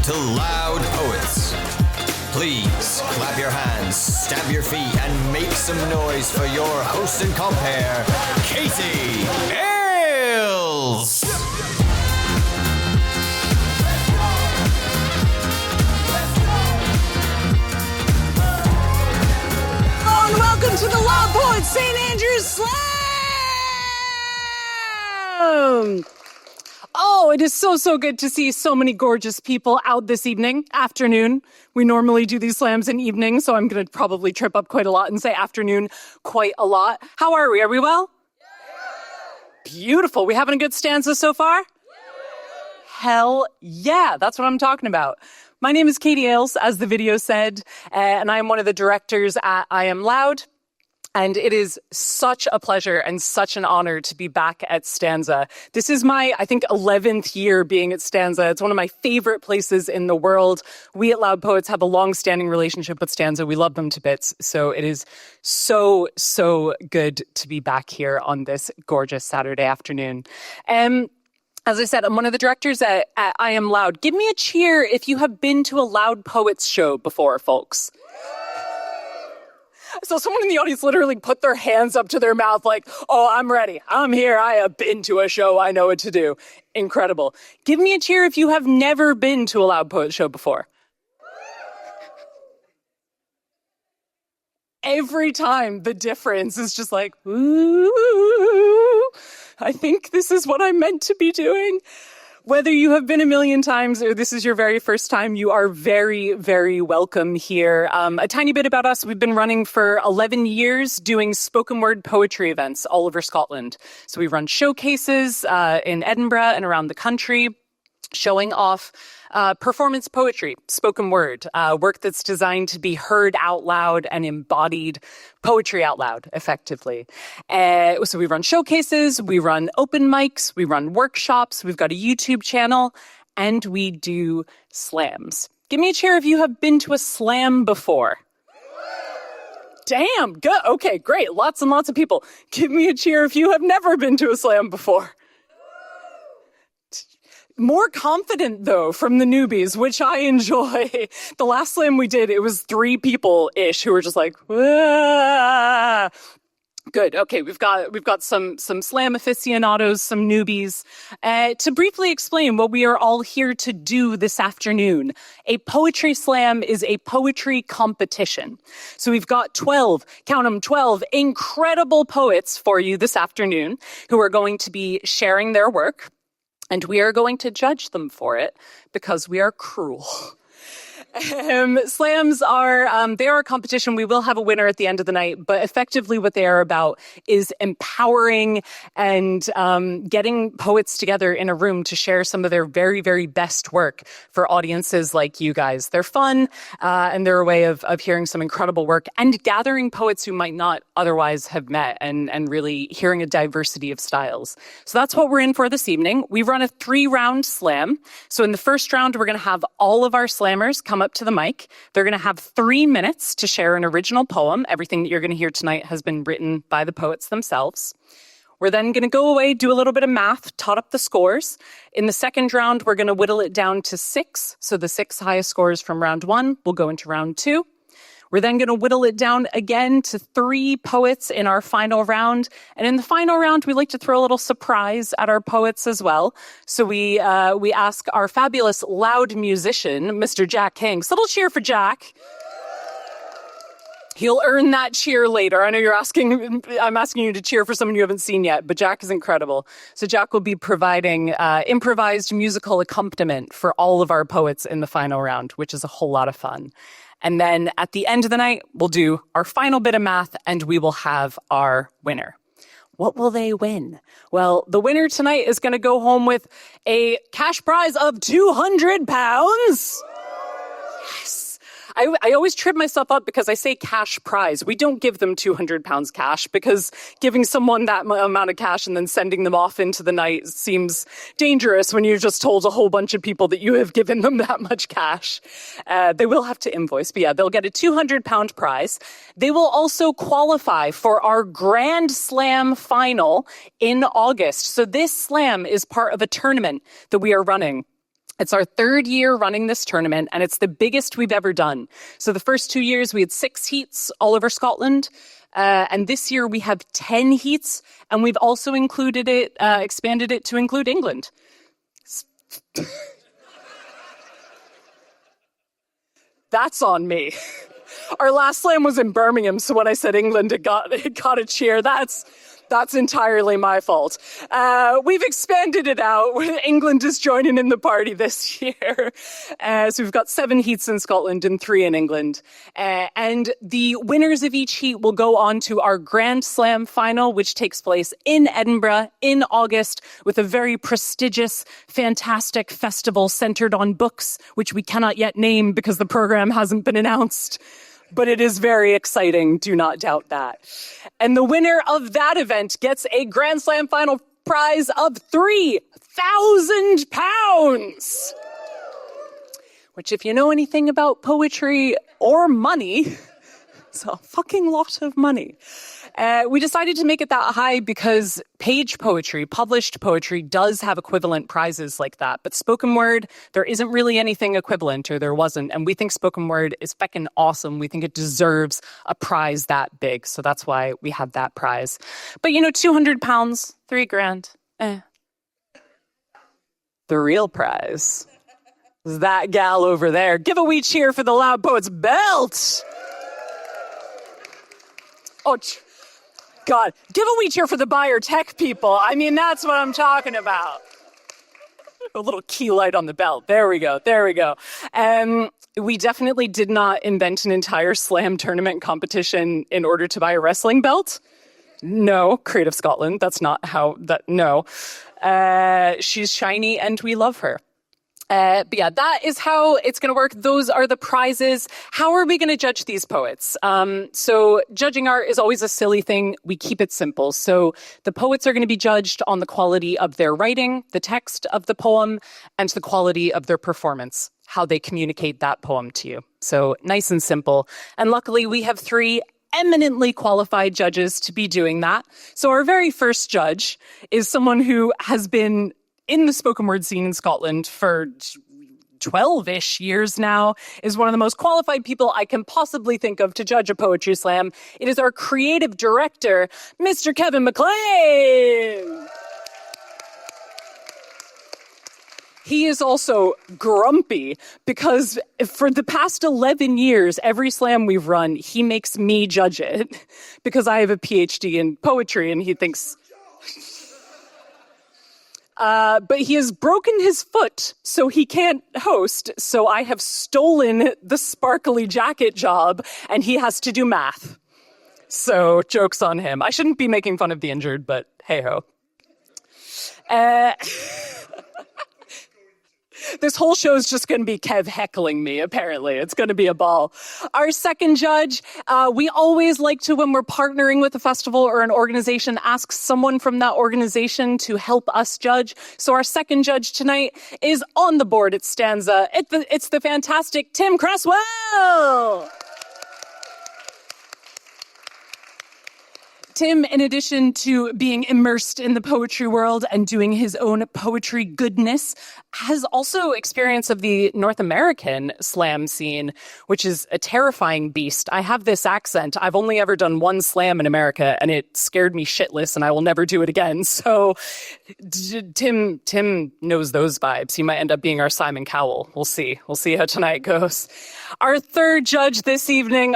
to Loud Poets. Please clap your hands, stamp your feet, and make some noise for your host and compere, Katie Ailes. Hello and welcome to the Loud Poets St. Andrew's Slam! Oh, it is so good to see so many gorgeous people out this afternoon. We normally do these slams in evening, so I'm going to probably trip up quite a lot and say afternoon quite a lot. How are we? Are we well? Yeah. Beautiful. We having a good stanza so far? Yeah. Hell yeah, that's what I'm talking about. My name is Katie Ailes, as the video said, and I am one of the directors at I Am Loud. And it is such a pleasure and such an honor to be back at StAnza. This is my, I think, 11th year being at StAnza. It's one of my favorite places in the world. We at Loud Poets have a long-standing relationship with StAnza. We love them to bits. So it is so good to be back here on this gorgeous Saturday afternoon. As I said, I'm one of the directors at I Am Loud. Give me a cheer if you have been to a Loud Poets show before, folks. So someone in the audience literally put their hands up to their mouth like, oh, I'm ready. I'm here. I have been to a show. I know what to do. Incredible. Give me a cheer if you have never been to a Loud Poets show before. Every time the difference is just like, ooh, I think this is what I'm meant to be doing. Whether you have been a million times or this is your very first time, you are very welcome here. A tiny bit about us. We've been running for 11 years doing spoken word poetry events all over Scotland. So we run showcases in Edinburgh and around the country, showing off performance poetry, spoken word, work that's designed to be heard out loud and embodied poetry out loud, effectively. So we run showcases, we run open mics, we run workshops, we've got a YouTube channel, and we do slams. Give me a cheer if you have been to a slam before. Damn, good. Okay, great. Lots and lots of people. Give me a cheer if you have never been to a slam before. More confident, though, from the newbies, which I enjoy. The last slam we did, it was 3 people-ish who were just like, wah. Good. Okay, we've got some slam aficionados, some newbies. To briefly explain what we are all here to do this afternoon, a poetry slam is a poetry competition. So we've got 12 incredible poets for you this afternoon who are going to be sharing their work. And we are going to judge them for it because we are cruel. Slams are, they are a competition. We will have a winner at the end of the night, but effectively what they are about is empowering and getting poets together in a room to share some of their very best work for audiences like you guys. They're fun, and they're a way of hearing some incredible work and gathering poets who might not otherwise have met and really hearing a diversity of styles. So that's what we're in for this evening. We run a 3-round slam. So in the first round, we're going to have all of our slammers come up to the mic. They're going to have 3 minutes to share an original poem. Everything that you're going to hear tonight has been written by the poets themselves. We're then going to go away, do a little bit of math, tot up the scores. In the second round, we're going to whittle it down to 6. So the 6 highest scores from round 1 will go into round 2. We're then going to whittle it down again to 3 poets in our final round. And in the final round, we like to throw a little surprise at our poets as well. So we ask our fabulous loud musician, Mr. Jack Hanks. Little cheer for Jack. He'll earn that cheer later. I know I'm asking you to cheer for someone you haven't seen yet, but Jack is incredible. So Jack will be providing improvised musical accompaniment for all of our poets in the final round, which is a whole lot of fun. And then at the end of the night, we'll do our final bit of math and we will have our winner. What will they win? Well, the winner tonight is going to go home with a cash prize of £200. Yes. I always trip myself up because I say cash prize. We don't give them £200 cash because giving someone that amount of cash and then sending them off into the night seems dangerous when you've just told a whole bunch of people that you have given them that much cash. They will have to invoice, but yeah, they'll get a £200 prize. They will also qualify for our Grand Slam final in August. So this slam is part of a tournament that we are running. It's our third year running this tournament, and it's the biggest we've ever done. So the first 2 years, we had 6 heats all over Scotland. And this year we have 10 heats, and we've also expanded it to include England. That's on me. Our last slam was in Birmingham, so when I said England, it got a cheer. That's entirely my fault. We've expanded it out. England is joining in the party this year. So we've got 7 heats in Scotland and 3 in England. And the winners of each heat will go on to our Grand Slam final, which takes place in Edinburgh in August with a very prestigious, fantastic festival centered on books, which we cannot yet name because the program hasn't been announced. But it is very exciting, do not doubt that. And the winner of that event gets a Grand Slam final prize of £3,000, which, if you know anything about poetry or money, it's a fucking lot of money. We decided to make it that high because page poetry, published poetry, does have equivalent prizes like that. But spoken word, there isn't really anything equivalent, or there wasn't. And we think spoken word is feckin' awesome. We think it deserves a prize that big. So that's why we have that prize. But, £200, $3,000, The real prize is that gal over there. Give a wee cheer for the Loud Poets belt. Oh, God, give a wee cheer for the Buyer Tech people. I mean, that's what I'm talking about. A little key light on the belt. There we go. We definitely did not invent an entire slam tournament competition in order to buy a wrestling belt. No, Creative Scotland. That's not how that, no. She's shiny and we love her. But yeah, that is how it's going to work. Those are the prizes. How are we going to judge these poets? So judging art is always a silly thing. We keep it simple. So the poets are going to be judged on the quality of their writing, the text of the poem, and the quality of their performance, how they communicate that poem to you. So nice and simple. And luckily we have 3 eminently qualified judges to be doing that. So our very first judge is someone who has been in the spoken word scene in Scotland for 12-ish years now, is one of the most qualified people I can possibly think of to judge a poetry slam. It is our creative director, Mr. Kevin Mclean. He is also grumpy because for the past 11 years, every slam we've run, he makes me judge it because I have a PhD in poetry and he thinks... But he has broken his foot, so he can't host. So I have stolen the sparkly jacket job, and he has to do math. So joke's on him. I shouldn't be making fun of the injured, but hey-ho. This whole show is just going to be Kev heckling me, apparently. It's going to be a ball. Our second judge, we always like to, when we're partnering with a festival or an organization, ask someone from that organization to help us judge. So our second judge tonight is on the board at StAnza. It's the fantastic Tim Cresswell. Tim, in addition to being immersed in the poetry world and doing his own poetry goodness, has also experience of the North American slam scene, which is a terrifying beast. I have this accent. I've only ever done one slam in America, and it scared me shitless, and I will never do it again. So Tim knows those vibes. He might end up being our Simon Cowell. We'll see. We'll see how tonight goes. Our third judge this evening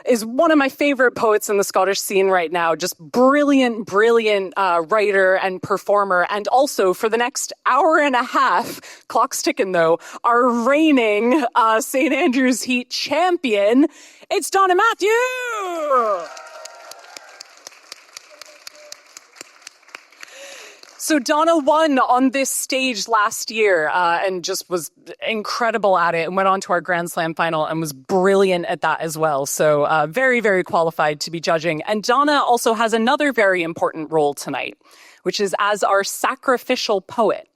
is one of my favorite poets in the Scottish scene right now. Just brilliant writer and performer. And also for the next hour and a half, clock's ticking though, our reigning St. Andrew's Heat champion, it's Donna Matthew! So Donna won on this stage last year and just was incredible at it and went on to our Grand Slam final and was brilliant at that as well. So very, very qualified to be judging. And Donna also has another very important role tonight, which is as our Sacrificial Poet,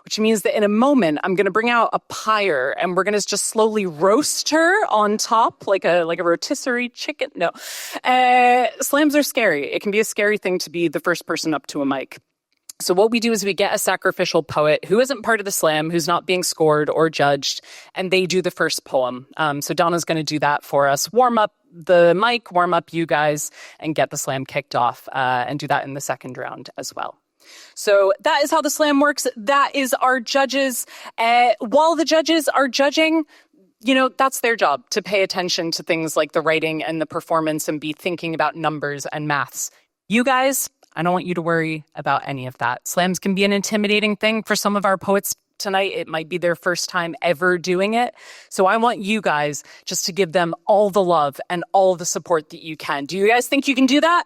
which means that in a moment, I'm going to bring out a pyre and we're going to just slowly roast her on top like a rotisserie chicken. No, slams are scary. It can be a scary thing to be the first person up to a mic. So what we do is we get a sacrificial poet who isn't part of the slam, who's not being scored or judged, and they do the first poem. So Donna's going to do that for us. Warm up the mic, warm up you guys, and get the slam kicked off, and do that in the second round as well. So that is how the slam works. That is our judges. While the judges are judging, that's their job, to pay attention to things like the writing and the performance and be thinking about numbers and maths. You guys, I don't want you to worry about any of that. Slams can be an intimidating thing for some of our poets tonight. It might be their first time ever doing it. So I want you guys just to give them all the love and all the support that you can. Do you guys think you can do that?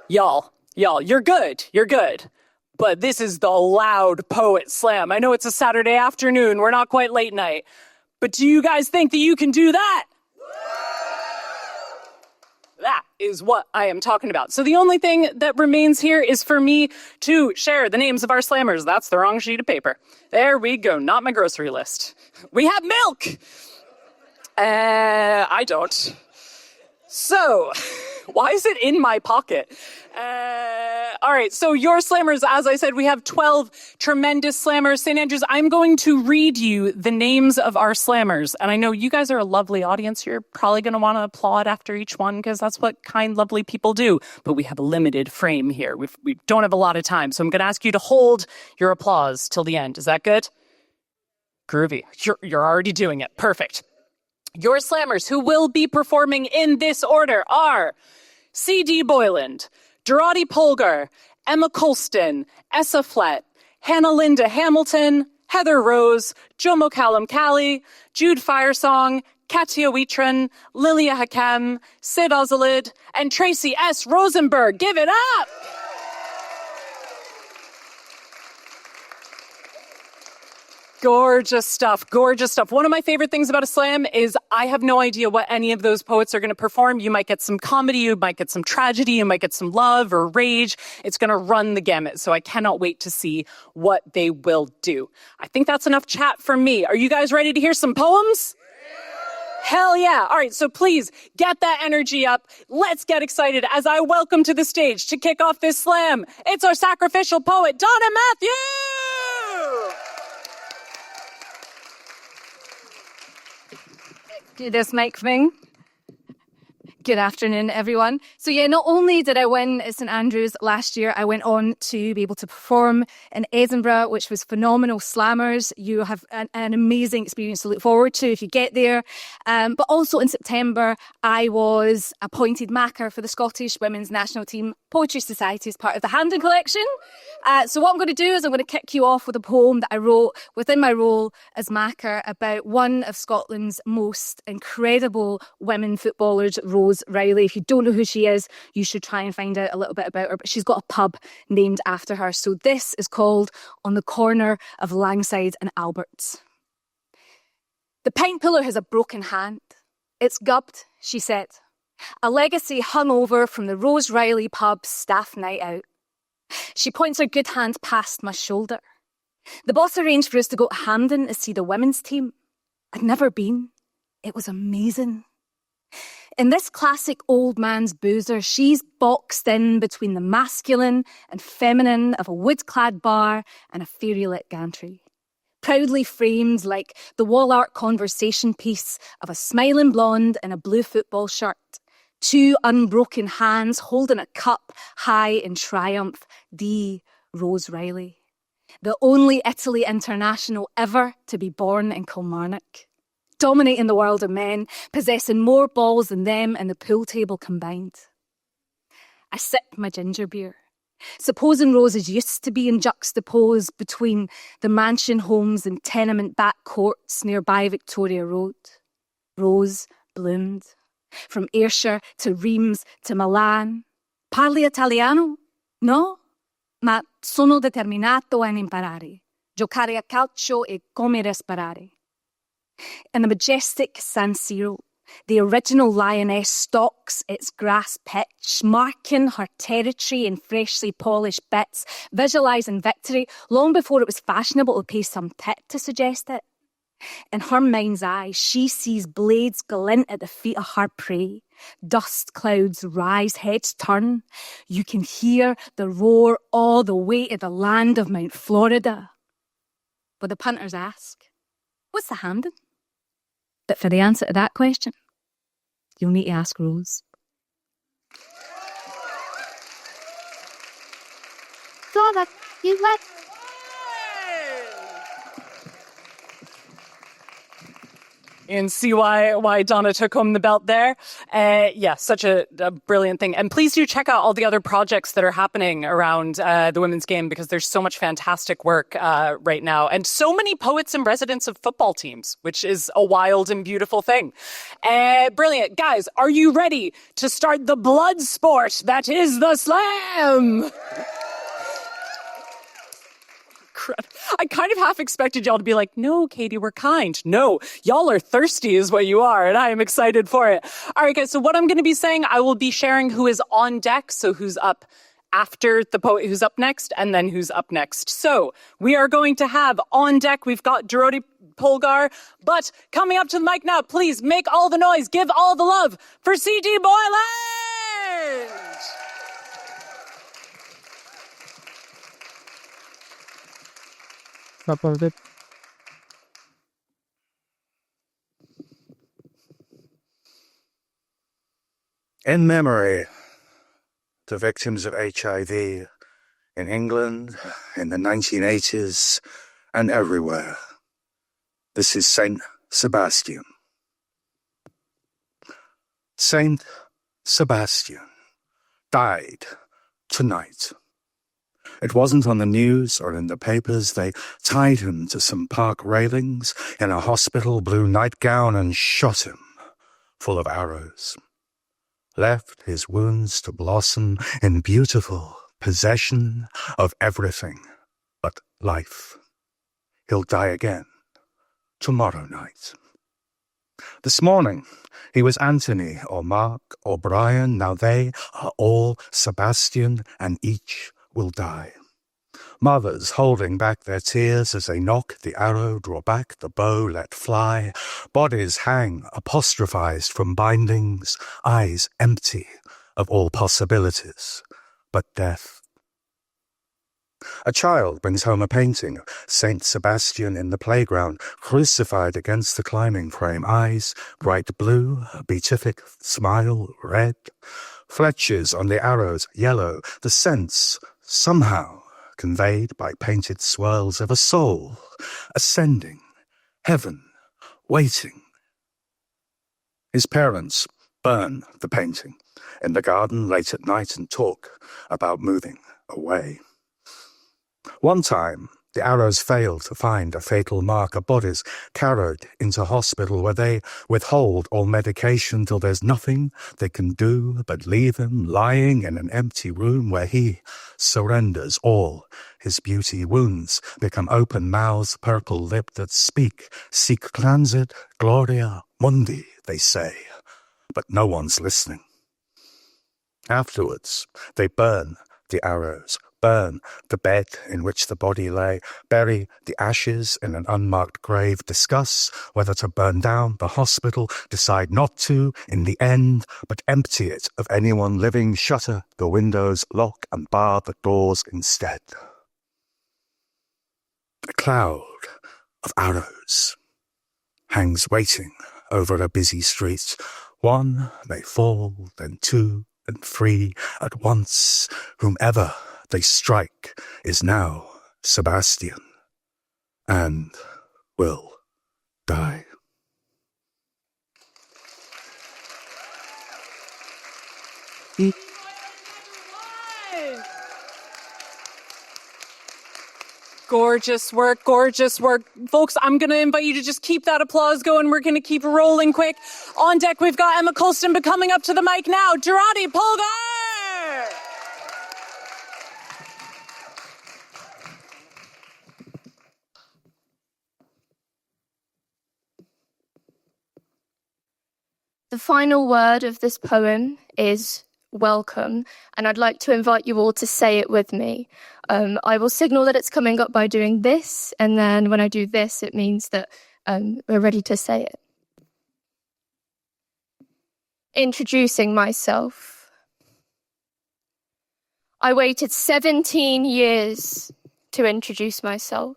Y'all, you're good. You're good. But this is the Loud Poet Slam. I know it's a Saturday afternoon. We're not quite late night. But do you guys think that you can do that? That is what I am talking about. So the only thing that remains here is for me to share the names of our slammers. That's the wrong sheet of paper. There we go. Not my grocery list. We have milk. I don't. So, why is it in my pocket? All right, so your slammers, as I said, we have 12 tremendous slammers. St. Andrews, I'm going to read you the names of our slammers. And I know you guys are a lovely audience. You're probably going to want to applaud after each one because that's what kind, lovely people do. But we have a limited frame here. We don't have a lot of time. So I'm going to ask you to hold your applause till the end. Is that good? Groovy. You're already doing it. Perfect. Your slammers who will be performing in this order are C.D. Boyland, Dorothy Polgar, Emma Colston, Essa Flett, Hannah Linda Hamilton, Heather Rose, Jomo Callum Cali, Jude Firesong, Katia Wheatron, Lilia Hakam, Sid Ozalid, and Tracy S. Rosenberg. Give it up! Gorgeous stuff, gorgeous stuff. One of my favorite things about a slam is I have no idea what any of those poets are going to perform. You might get some comedy, you might get some tragedy, you might get some love or rage. It's going to run the gamut, so I cannot wait to see what they will do. I think that's enough chat from me. Are you guys ready to hear some poems? Hell yeah. All right, so please get that energy up. Let's get excited as I welcome to the stage to kick off this slam. It's our sacrificial poet, Donna Matthew! Do this mic thing. Good afternoon, everyone. So yeah, not only did I win at St. Andrews last year, I went on to be able to perform in Edinburgh, which was phenomenal. Slammers, you have an amazing experience to look forward to if you get there. But also in September, I was appointed Macker for the Scottish Women's National Team Poetry Society as part of the Hampden Collection. So what I'm going to do is I'm going to kick you off with a poem that I wrote within my role as Macker about one of Scotland's most incredible women footballers, Rose Riley. If you don't know who she is, you should try and find out a little bit about her. But she's got a pub named after her. So this is called On the Corner of Langside and Alberts. The pint puller has a broken hand. It's gubbed, she said. A legacy hung over from the Rose Riley pub's staff night out. She points her good hand past my shoulder. The boss arranged for us to go to Hampden to see the women's team. I'd never been. It was amazing. In this classic old man's boozer, she's boxed in between the masculine and feminine of a wood-clad bar and a fairy-lit gantry. Proudly framed like the wall art conversation piece of a smiling blonde in a blue football shirt. Two unbroken hands holding a cup high in triumph. The Rose Riley. The only Italy international ever to be born in Kilmarnock. Dominating the world of men, possessing more balls than them and the pool table combined. I sip my ginger beer. Supposing Roses used to be in juxtaposed between the mansion homes and tenement back courts nearby Victoria Road. Rose bloomed. From Ayrshire to Reims to Milan. Parli italiano? No? Ma sono determinato a imparare. Giocare a calcio e come respirare. In the majestic San Siro, the original lioness stalks its grass pitch, marking her territory in freshly polished bits, visualising victory long before it was fashionable to pay some tit to suggest it. In her mind's eye, she sees blades glint at the feet of her prey, Dust clouds rise, heads turn. You can hear the roar all the way to the land of Mount Florida. But the punters ask, what's the Hampden? But for the answer to that question, you'll need to ask Rose. Flora, you let... And see why Donna took home the belt there. Yeah, such a brilliant thing. And please do check out all the other projects that are happening around the women's game, because there's so much fantastic work right now. And so many poets and residents of football teams, which is a wild and beautiful thing. Brilliant. Guys, are you ready to start the blood sport that is the slam? I kind of half expected y'all to be like, no, Katie, we're kind. No, y'all are thirsty is what you are, and I am excited for it. All right, guys, so what I'm going to be saying, I will be sharing who is on deck, so who's up after the poet who's up next, and then who's up next. So we are going to have on deck, we've got Dorothy Polgar, but coming up to the mic now, please make all the noise, give all the love for C.D. Boylan! In memory to victims of HIV in England in the 1980s and everywhere, this is Saint Sebastian. Saint Sebastian died tonight. It wasn't on the news or in the papers. They tied him to some park railings in a hospital blue nightgown and shot him full of arrows. Left his wounds to blossom in beautiful possession of everything but life. He'll die again tomorrow night. This morning, he was Anthony or Mark or Brian. Now they are all Sebastian, and each will die. Mothers holding back their tears as they knock the arrow, draw back the bow, let fly. Bodies hang, apostrophized from bindings, eyes empty of all possibilities but death. A child brings home a painting of Saint Sebastian in the playground, crucified against the climbing frame, eyes bright blue, a beatific smile red, fletches on the arrows yellow, the sense somehow conveyed by painted swirls of a soul ascending, heaven waiting. His parents burn the painting in the garden late at night and talk about moving away. One time, the arrows failed to find a fatal mark. A body's carried into hospital where they withhold all medication till there's nothing they can do but leave him lying in an empty room where he surrenders all his beauty. Wounds become open mouths, purple lipped that speak. Sic transit gloria mundi, they say, but no one's listening. Afterwards, they burn the arrows, burn the bed in which the body lay, bury the ashes in an unmarked grave, discuss whether to burn down the hospital, decide not to in the end, but empty it of anyone living, shutter the windows, lock and bar the doors instead. A cloud of arrows hangs waiting over a busy street. One may fall, then two and three at once. Whomever they strike is now Sebastian, and will die. Gorgeous work, gorgeous work. Folks, I'm going to invite you to just keep that applause going. We're going to keep rolling quick. On deck, we've got Emma Colston, but coming up to the mic now, Dorothy Polgar! The final word of this poem is welcome, and I'd like to invite you all to say it with me. I will signal that it's coming up by doing this, and then when I do this, it means that we're ready to say it. introducing myself. I waited 17 years to introduce myself,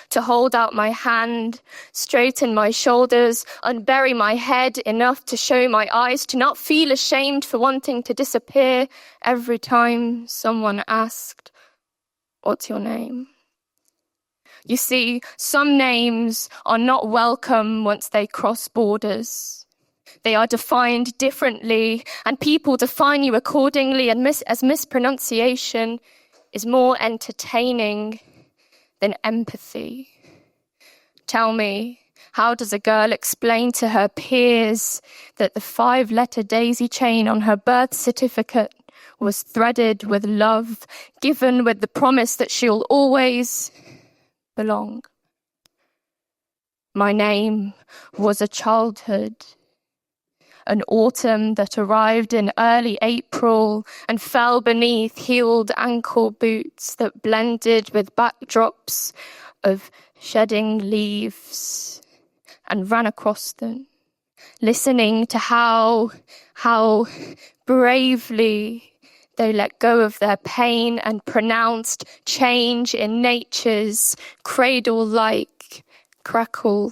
to hold out my hand, straighten my shoulders, unbury my head enough to show my eyes, to not feel ashamed for wanting to disappear every time someone asked, "What's your name?" You see, some names are not welcome once they cross borders. They are defined differently, and people define you accordingly, and as mispronunciation is more entertaining than empathy. Tell me, how does a girl explain to her peers that the 5-letter daisy chain on her birth certificate was threaded with love, given with the promise that she'll always belong? My name was a childhood, an autumn that arrived in early April and fell beneath heeled ankle boots that blended with backdrops of shedding leaves, and ran across them, listening to how bravely they let go of their pain and pronounced change in nature's cradle-like crackle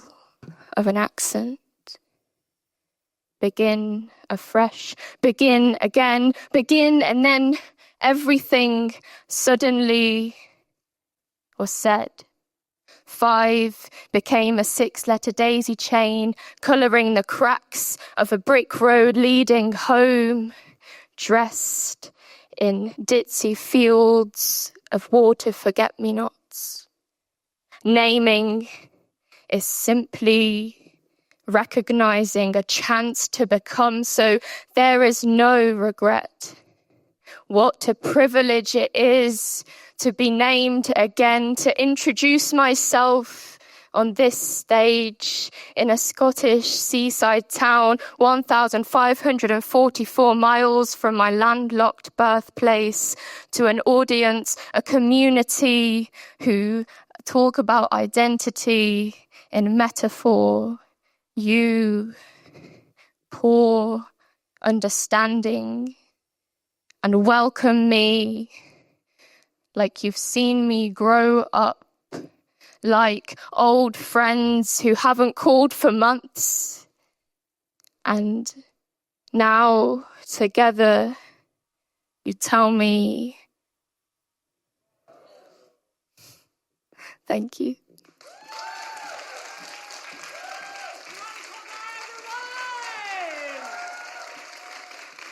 of an accent. Begin afresh, begin again, begin, and then everything suddenly was said. 5 became a 6-letter daisy chain, colouring the cracks of a brick road leading home, dressed in ditzy fields of water forget-me-nots. Naming is simply recognizing a chance to become, so there is no regret. What a privilege it is to be named again, to introduce myself on this stage in a Scottish seaside town 1,544 miles from my landlocked birthplace, to an audience, a community who talk about identity in metaphor. You, poor understanding, and welcome me like you've seen me grow up, like old friends who haven't called for months. And now, together, you tell me, thank you.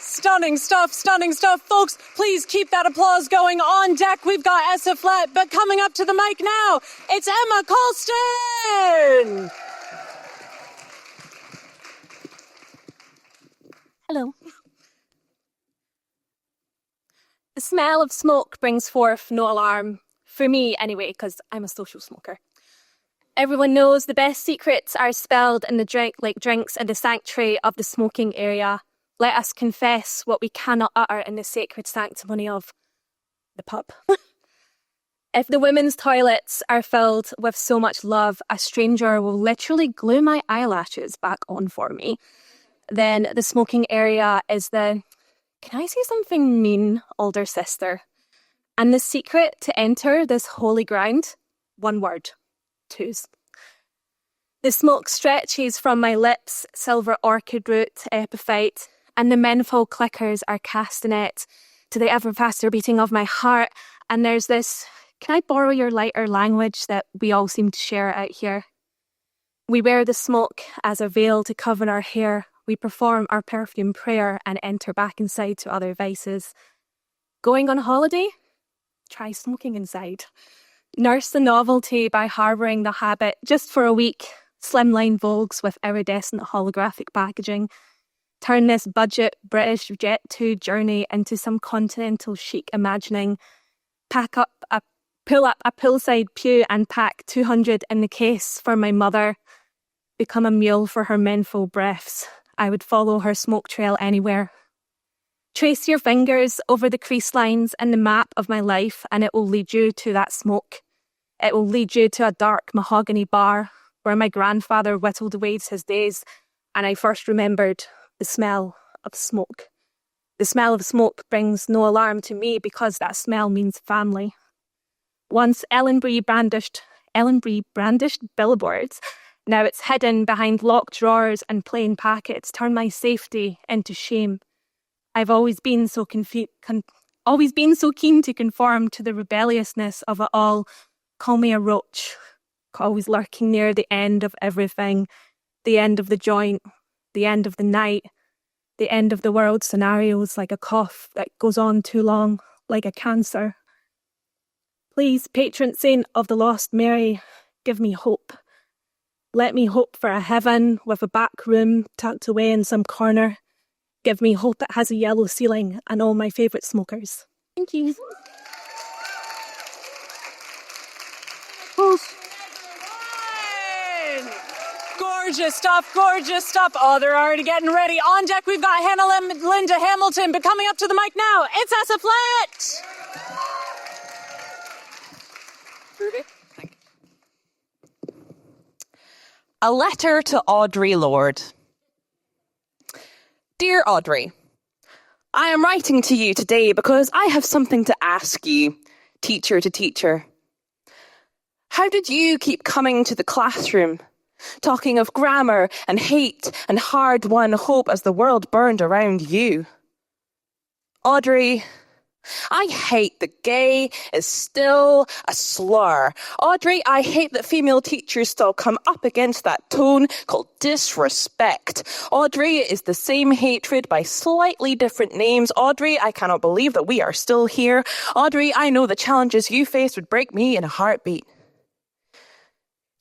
Stunning stuff. Folks, please keep that applause going. On deck, we've got Essa Flat, but coming up to the mic now, it's Emma Colston! Hello. The smell of smoke brings forth no alarm, for me anyway, because I'm a social smoker. Everyone knows the best secrets are spelled in the drinks in the sanctuary of the smoking area. Let us confess what we cannot utter in the sacred sanctimony of the pub. If the women's toilets are filled with so much love, a stranger will literally glue my eyelashes back on for me, then the smoking area is the, can I say something mean, older sister? And the secret to enter this holy ground? One word: twos. The smoke stretches from my lips, silver orchid root, epiphyte, and the menthol clickers are castanet to the ever faster beating of my heart. And there's this, can I borrow your lighter language that we all seem to share out here? We wear the smoke as a veil to cover our hair. We perform our perfume prayer and enter back inside to other vices. Going on holiday? Try smoking inside. Nurse the novelty by harbouring the habit just for a week. Slimline Vogues with iridescent holographic packaging. Turn this budget British Jet 2 journey into some continental chic imagining. Pull up a poolside pew and pack 200 in the case for my mother. Become a mule for her menthol breaths. I would follow her smoke trail anywhere. Trace your fingers over the crease lines in the map of my life and it will lead you to that smoke. It will lead you to a dark mahogany bar where my grandfather whittled away his days and I first remembered the smell of smoke. The smell of smoke brings no alarm to me because that smell means family. Once Ellen Brie brandished billboards. Now it's hidden behind locked drawers and plain packets. Turn my safety into shame. I've always been so keen to conform to the rebelliousness of it all. Call me a roach, always lurking near the end of everything, the end of the joint, the end of the night, the end of the world scenarios, like a cough that goes on too long, like a cancer. Please, patron saint of the lost Mary, give me hope. Let me hope for a heaven with a back room tucked away in some corner. Give me hope that has a yellow ceiling and all my favourite smokers. Thank you. Gorgeous stuff, gorgeous stuff. Oh, they're already getting ready. On deck, we've got Hannah Linda Hamilton, but coming up to the mic now, it's Asa Flat. A letter to Audrey Lord. Dear Audrey, I am writing to you today because I have something to ask you, teacher to teacher. How did you keep coming to the classroom, talking of grammar and hate and hard-won hope as the world burned around you? Audrey, I hate that gay is still a slur. Audrey, I hate that female teachers still come up against that tone called disrespect. Audrey, it is the same hatred by slightly different names. Audrey, I cannot believe that we are still here. Audrey, I know the challenges you face would break me in a heartbeat.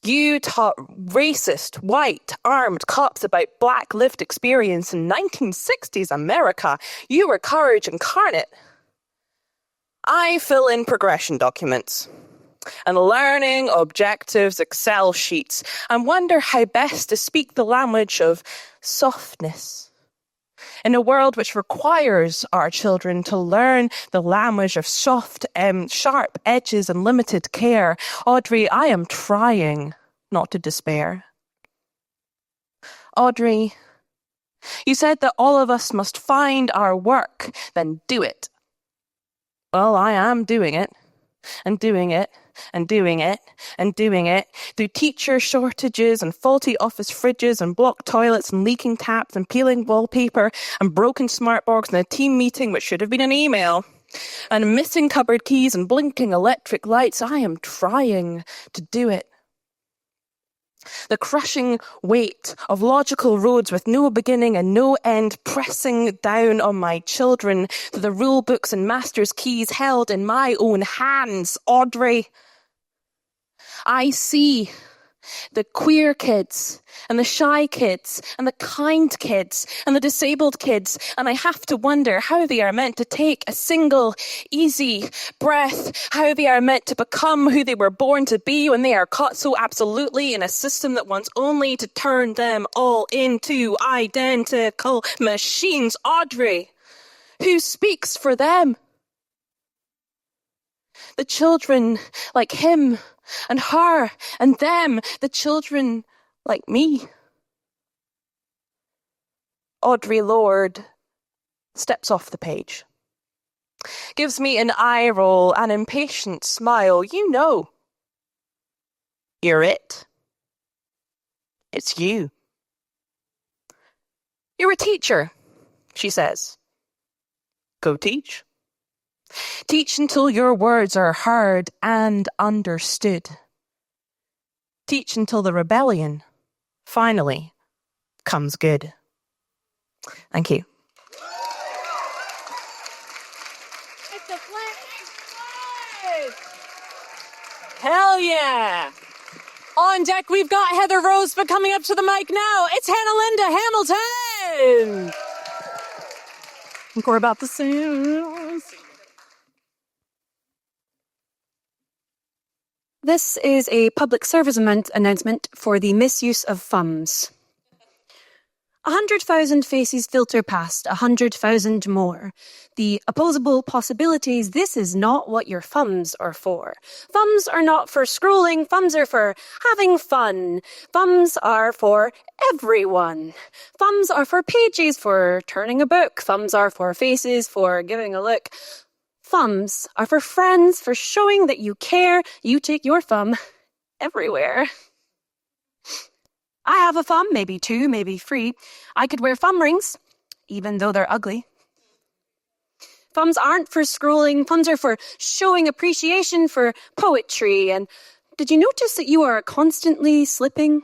You taught racist, white, armed cops about black lived experience in 1960s America. You were courage incarnate. I fill in progression documents and learning objectives Excel sheets and wonder how best to speak the language of softness. In a world which requires our children to learn the language of soft, sharp edges and limited care, Audrey, I am trying not to despair. Audrey, you said that all of us must find our work, then do it. Well, I am doing it, and doing it, and doing it, and doing it, through teacher shortages and faulty office fridges and blocked toilets and leaking taps and peeling wallpaper and broken smartboards and a team meeting which should have been an email and missing cupboard keys and blinking electric lights. I am trying to do it. The crushing weight of logical roads with no beginning and no end pressing down on my children, to the rule books and master's keys held in my own hands. Audrey, I see the queer kids and the shy kids and the kind kids and the disabled kids, and I have to wonder how they are meant to take a single easy breath, how they are meant to become who they were born to be when they are caught so absolutely in a system that wants only to turn them all into identical machines. Audrey, who speaks for them? The children like him and her and them, the children like me. Audrey Lord steps off the page, gives me an eye roll, an impatient smile. You know, you're it. It's you. You're a teacher, she says. Go teach. Teach until your words are heard and understood. Teach until the rebellion finally comes good. Thank you. Hell yeah! On deck, we've got Heather Rose, but coming up to the mic now, it's Hannah Linda Hamilton! I think we're about the same. This is a public service announcement for the misuse of funds. 100,000 faces filter past 100,000 more. The opposable possibilities, this is not what your thumbs are for. Thumbs are not for scrolling, thumbs are for having fun. Thumbs are for everyone. Thumbs are for pages, for turning a book. Thumbs are for faces, for giving a look. Thumbs are for friends, for showing that you care. You take your thumb everywhere. I have a thumb, maybe 2, maybe 3. I could wear thumb rings, even though they're ugly. Thumbs aren't for scrolling. Thumbs are for showing appreciation for poetry. And did you notice that you are constantly slipping?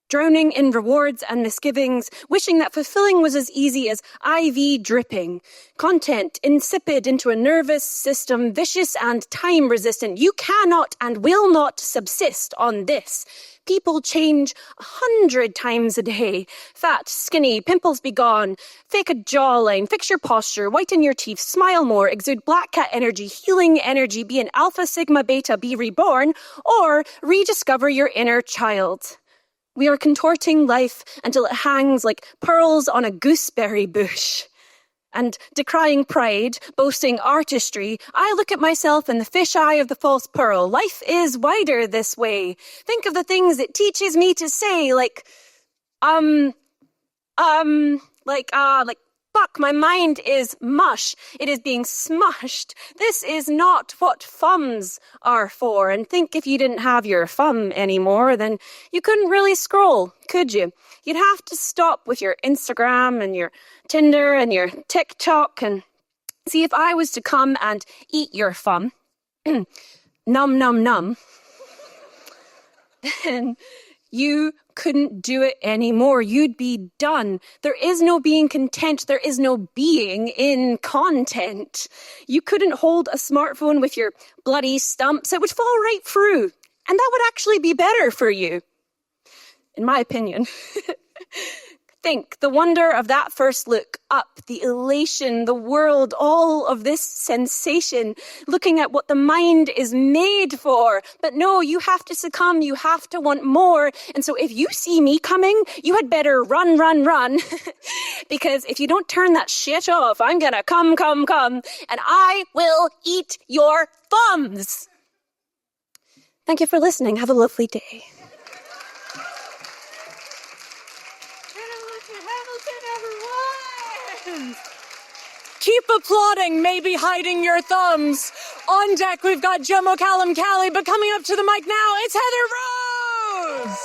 Drowning in rewards and misgivings, wishing that fulfilling was as easy as IV dripping. Content insipid into a nervous system, vicious and time-resistant. You cannot and will not subsist on this. People change 100 times a day. Fat, skinny, pimples be gone. Fake a jawline, fix your posture, whiten your teeth, smile more, exude black cat energy, healing energy, be an alpha, sigma, beta, be reborn, or rediscover your inner child. We are contorting life until it hangs like pearls on a gooseberry bush. And decrying pride, boasting artistry, I look at myself in the fisheye of the false pearl. Life is wider this way. Think of the things it teaches me to say, like, fuck, my mind is mush. It is being smushed. This is not what thumbs are for. And think if you didn't have your thumb anymore, then you couldn't really scroll, could you? You'd have to stop with your Instagram and your Tinder and your TikTok and see if I was to come and eat your thumb. Num, num, num. Then you couldn't do it anymore. You'd be done. There is no being content. There is no being in content. You couldn't hold a smartphone with your bloody stumps. It would fall right through. And that would actually be better for you, in my opinion. Think, the wonder of that first look up, the elation, the world, all of this sensation, looking at what the mind is made for. But no, you have to succumb, you have to want more. And so if you see me coming, you had better run, run, run. Because if you don't turn that shit off, I'm gonna come, and I will eat your thumbs. Thank you for listening. Have a lovely day. Keep applauding, maybe hiding your thumbs. On deck, we've got Jomo Callum Callie, but coming up to the mic now, it's Heather Rose!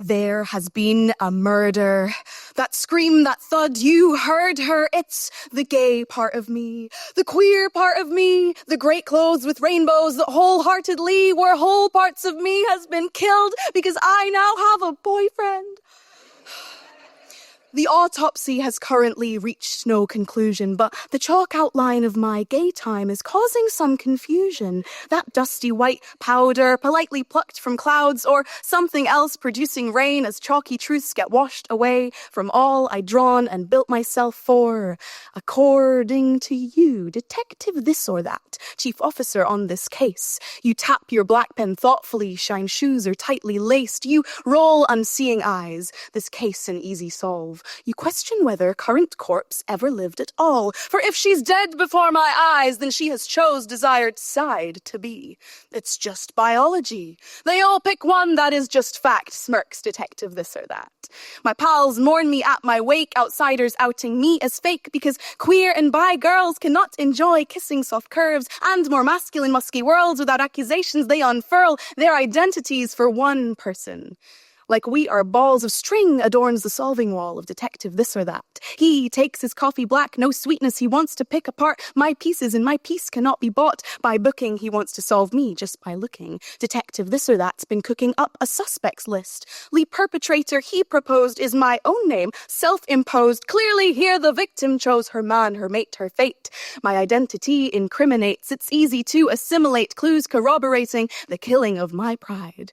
There has been a murder. That scream, that thud, you heard her. It's the gay part of me, the queer part of me, the great clothes with rainbows that wholeheartedly where whole parts of me has been killed because I now have a boyfriend. The autopsy has currently reached no conclusion, but the chalk outline of my gay time is causing some confusion. That dusty white powder, politely plucked from clouds, or something else producing rain as chalky truths get washed away from all I'd drawn and built myself for. According to you, detective this or that, chief officer on this case, you tap your black pen thoughtfully, shine shoes are tightly laced, you roll unseeing eyes, this case an easy solve. You question whether current corpse ever lived at all. For if she's dead before my eyes, then she has chose desired side to be. It's just biology. They all pick one, that is just fact, smirks detective this or that. My pals mourn me at my wake, outsiders outing me as fake, because queer and bi girls cannot enjoy kissing soft curves and more masculine musky worlds without accusations. They unfurl their identities for one person. Like we are balls of string adorns the solving wall of detective this or that. He takes his coffee black, no sweetness, he wants to pick apart my pieces, and my piece cannot be bought by booking. He wants to solve me just by looking. Detective this or that's been cooking up a suspects list. Lead perpetrator he proposed is my own name, self-imposed. Clearly here the victim chose her man, her mate, her fate. My identity incriminates. It's easy to assimilate clues corroborating the killing of my pride.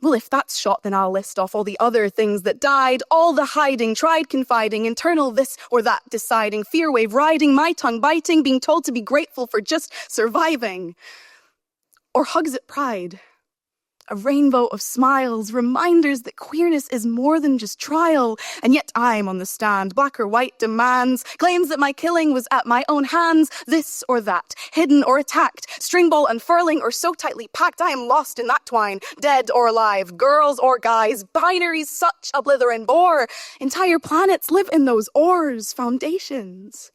Well, if that's shot, then I'll list off all the other things that died, all the hiding, tried confiding, internal this or that deciding, fear wave riding, my tongue biting, being told to be grateful for just surviving. Or hugs at pride. a rainbow of smiles, reminders that queerness is more than just trial. And yet I'm on the stand, black or white demands, claims that my killing was at my own hands, this or that, hidden or attacked, string ball unfurling or so tightly packed, I am lost in that twine, dead or alive, girls or guys, binaries such a blithering bore. Entire planets live in those ores, foundations.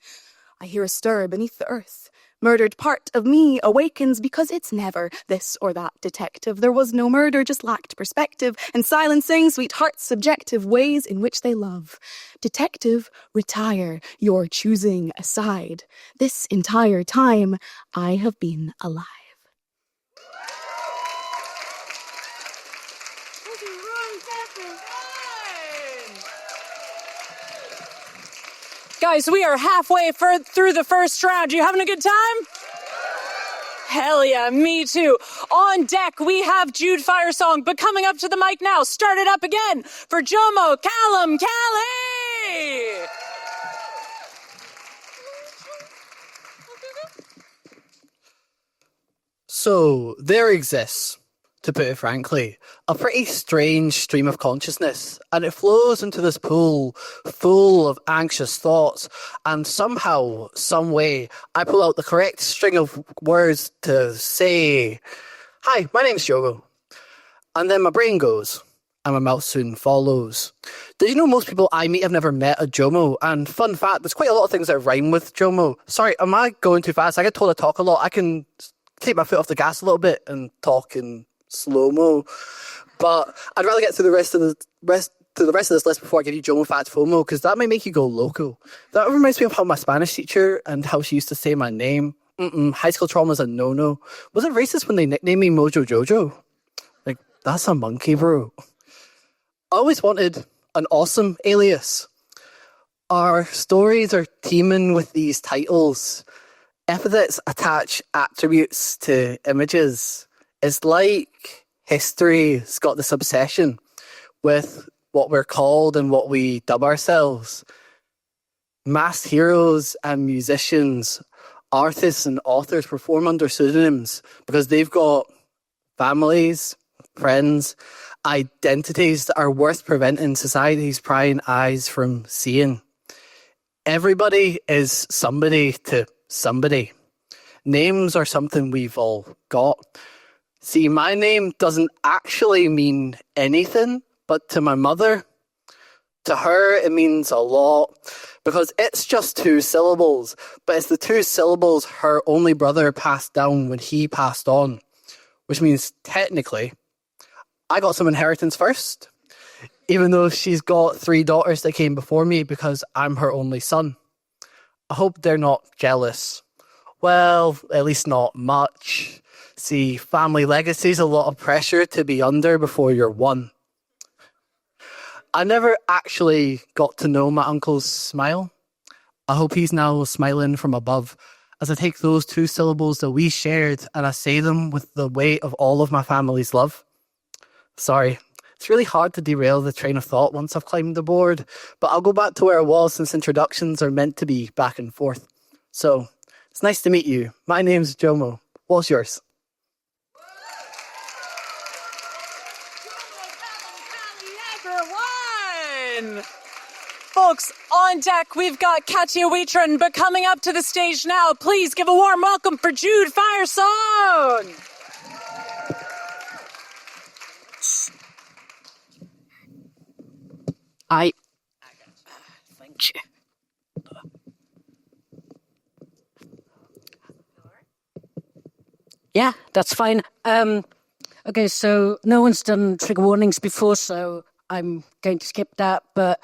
I hear a stir beneath the earth. Murdered part of me awakens because it's never this or that detective. There was no murder, just lacked perspective and silencing sweethearts' subjective ways in which they love. Detective, retire. You're choosing a side. This entire time, I have been alive. Guys, we are halfway through the first round. You having a good time? Hell yeah, me too. On deck, we have Jude Firesong, but coming up to the mic now, start it up again for Jomo Callum Callie. So, there exists, to put it frankly, a pretty strange stream of consciousness, and it flows into this pool full of anxious thoughts, and somehow, some way, I pull out the correct string of words to say, "Hi, my name's Jogo." And then my brain goes, and my mouth soon follows. Did you know most people I meet have never met a Jomo? And fun fact, there's quite a lot of things that rhyme with Jomo. Sorry, am I going too fast? I get told I talk a lot. I can take my foot off the gas a little bit and talk in slow-mo, but I'd rather get through the rest of this list before I give you Jomo Fat FOMO, because that might make you go loco. That reminds me of how my Spanish teacher and how she used to say my name. High school trauma is a no-no. Was it racist when they nicknamed me Mojo Jojo? Like, that's a monkey, bro. I always wanted an awesome alias. Our stories are teeming with these titles. Epithets attach attributes to images. It's like history's got this obsession with what we're called and what we dub ourselves. Mass heroes and musicians, artists and authors perform under pseudonyms because they've got families, friends, identities that are worth preventing society's prying eyes from seeing. Everybody is somebody to somebody. Names are something we've all got. See, my name doesn't actually mean anything, but to my mother, to her, it means a lot because it's just 2 syllables, but it's the 2 syllables her only brother passed down when he passed on, which means technically I got some inheritance first, even though she's got 3 daughters that came before me because I'm her only son. I hope they're not jealous. Well, at least not much. See, family legacy is a lot of pressure to be under before you're one. I never actually got to know my uncle's smile. I hope he's now smiling from above as I take those 2 syllables that we shared and I say them with the weight of all of my family's love. Sorry, it's really hard to derail the train of thought once I've climbed the board, but I'll go back to where I was since introductions are meant to be back and forth. So, it's nice to meet you. My name's Jomo. What's yours? Folks, on deck, we've got Katya Wheatron, but coming up to the stage now, please give a warm welcome for Jude Firesong. Thank you. Yeah, that's fine. Okay, so no one's done trigger warnings before, so I'm going to skip that. But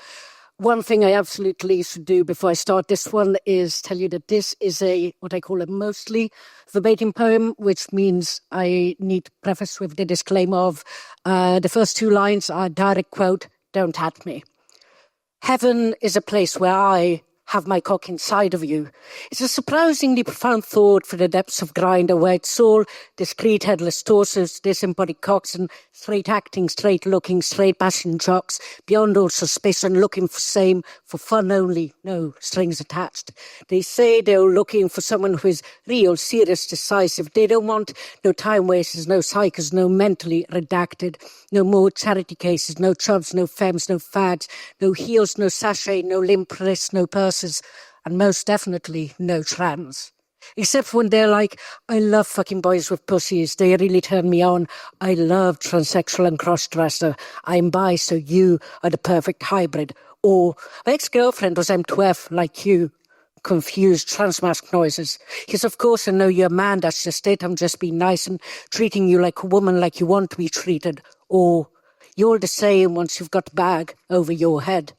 one thing I absolutely should do before I start this one is tell you that this is what I call a mostly verbatim poem, which means I need to preface with the disclaimer of the first 2 lines are direct quote, "Don't at me." Heaven is a place where I have my cock inside of you. It's a surprisingly profound thought for the depths of grinder, white soul, discreet headless torsos, disembodied cocks, and straight-acting, straight-looking, straight-passion jocks, beyond all suspicion, looking for same, for fun only, no strings attached. They say they're looking for someone who is real, serious, decisive. They don't want no time wasters, no psychers, no mentally redacted, no more charity cases, no chubs, no femmes, no fads, no heels, no sachet, no limp wrists, no purses, and most definitely no trans. Except when they're like, I love fucking boys with pussies, they really turn me on. I love transsexual and cross-dresser. I'm bi, so you are the perfect hybrid. Or, my ex-girlfriend was M2F, like you. Confused transmask noises. Yes, of course, I know you're a man, that's just it. I'm just being nice and treating you like a woman, like you want to be treated. Or, you're the same once you've got the bag over your head.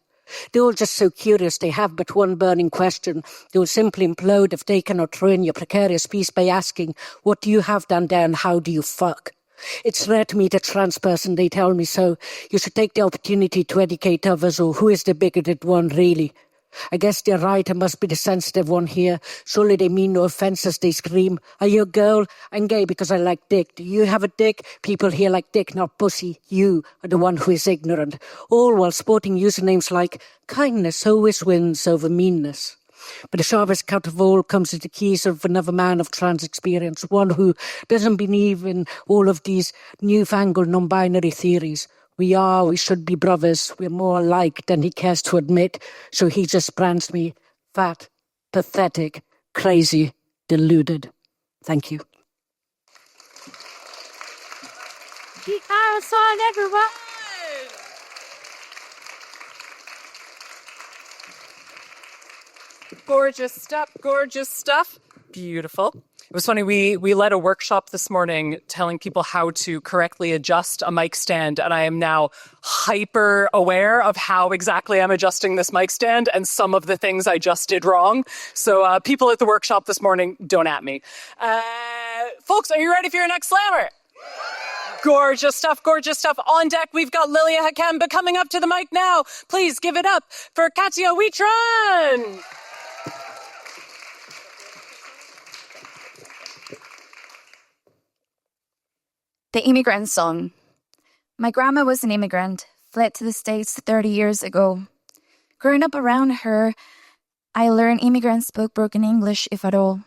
They're all just so curious, they have but one burning question. They'll simply implode if they cannot ruin your precarious peace by asking, what do you have down there and how do you fuck? It's rare to meet a trans person, they tell me so. You should take the opportunity to educate others, or who is the bigoted one, really? I guess they're right, I must be the sensitive one here. Surely they mean no offence as they scream. Are you a girl? I'm gay because I like dick. Do you have a dick? People here like dick, not pussy. You are the one who is ignorant. All while sporting usernames like kindness always wins over meanness. But the sharpest cut of all comes as the keys of another man of trans experience, one who doesn't believe in all of these newfangled non-binary theories. We should be brothers. We're more alike than he cares to admit. So he just brands me fat, pathetic, crazy, deluded. Thank you. Keep eyes on everyone. Gorgeous stuff, gorgeous stuff. Beautiful. It was funny, we led a workshop this morning telling people how to correctly adjust a mic stand, and I am now hyper aware of how exactly I'm adjusting this mic stand and some of the things I just did wrong. So people at the workshop this morning, don't at me. Folks, are you ready for your next slammer? Gorgeous stuff, gorgeous stuff. On deck, we've got Lilia Hakemba coming up to the mic now. Please give it up for Katya Witron. The Immigrant Song. My grandma was an immigrant, fled to the States 30 years ago. Growing up around her, I learned immigrants spoke broken English, if at all.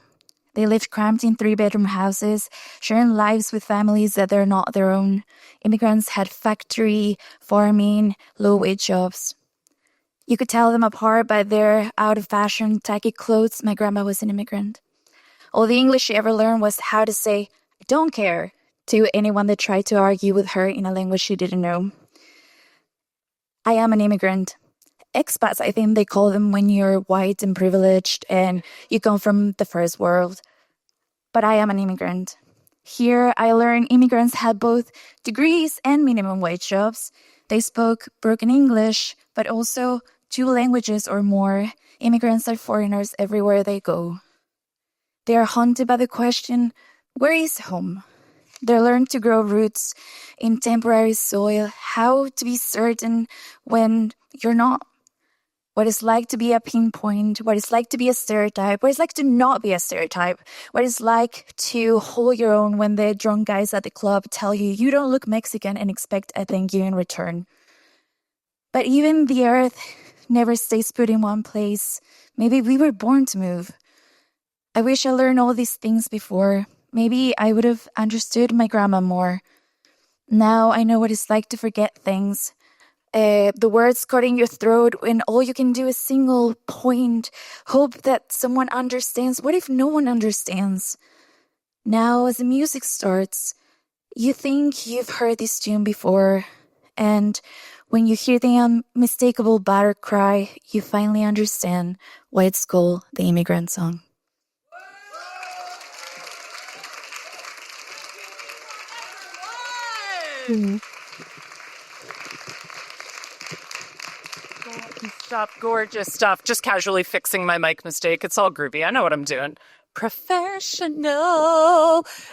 They lived cramped in 3-bedroom houses, sharing lives with families that are not their own. Immigrants had factory, farming, low-wage jobs. You could tell them apart by their out-of-fashion, tacky clothes. My grandma was an immigrant. All the English she ever learned was how to say, I don't care, to anyone that tried to argue with her in a language she didn't know. I am an immigrant. Expats, I think they call them when you're white and privileged and you come from the first world. But I am an immigrant. Here, I learned immigrants had both degrees and minimum wage jobs. They spoke broken English, but also 2 languages or more. Immigrants are foreigners everywhere they go. They are haunted by the question, where is home? They learn to grow roots in temporary soil, how to be certain when you're not, what it's like to be a pinpoint, what it's like to be a stereotype, what it's like to not be a stereotype, what it's like to hold your own when the drunk guys at the club tell you you don't look Mexican and expect a thank you in return. But even the earth never stays put in one place. Maybe we were born to move. I wish I learned all these things before. Maybe I would have understood my grandma more. Now I know what it's like to forget things. The words cutting your throat when all you can do is single point. Hope that someone understands. What if no one understands? Now as the music starts, you think you've heard this tune before. And when you hear the unmistakable batter cry, you finally understand why it's called the Immigrant Song. Gorgeous stuff. Just casually fixing my mic mistake. It's all groovy. I know what I'm doing. Professional.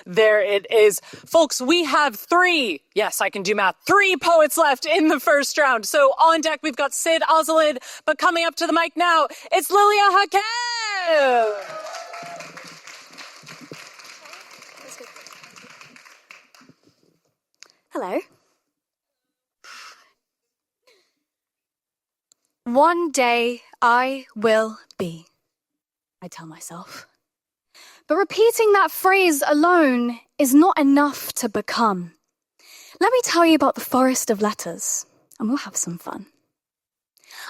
There it is. Folks, we have 3, yes, I can do math, 3 poets left in the first round. So on deck, we've got Sid Ozalid, but coming up to the mic now, it's Lilia Hakim. Hello. One day I will be, I tell myself. But repeating that phrase alone is not enough to become. Let me tell you about the forest of letters, and we'll have some fun.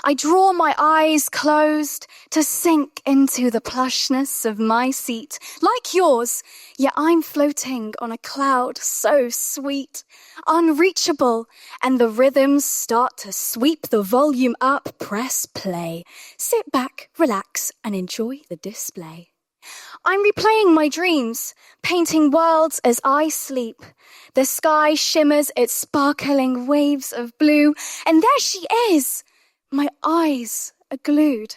I draw my eyes closed to sink into the plushness of my seat, like yours, yet I'm floating on a cloud so sweet, unreachable, and the rhythms start to sweep the volume up. Press play. Sit back, relax, and enjoy the display. I'm replaying my dreams, painting worlds as I sleep. The sky shimmers its sparkling waves of blue, and there she is. My eyes are glued.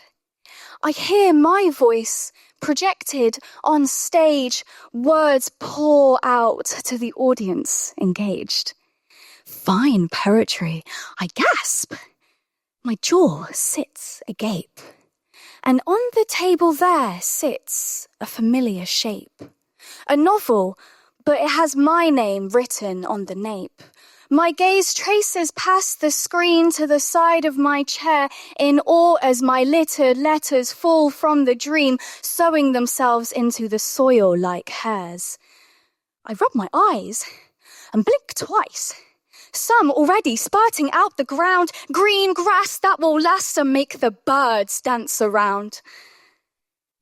I hear my voice projected on stage. Words pour out to the audience engaged. Fine poetry, I gasp. My jaw sits agape. And on the table there sits a familiar shape. A novel, but it has my name written on the nape. My gaze traces past the screen to the side of my chair in awe as my littered letters fall from the dream, sewing themselves into the soil like hairs. I rub my eyes and blink twice. Some already spurting out the ground, green grass that will last and make the birds dance around.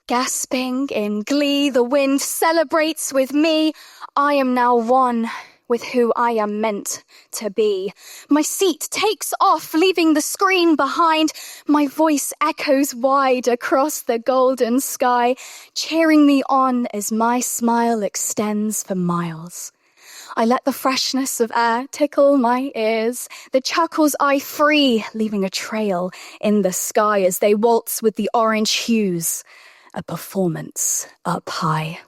Gasping in glee, the wind celebrates with me. I am now one with who I am meant to be. My seat takes off, leaving the screen behind. My voice echoes wide across the golden sky, cheering me on as my smile extends for miles. I let the freshness of air tickle my ears. The chuckles I free, leaving a trail in the sky as they waltz with the orange hues. A performance up high.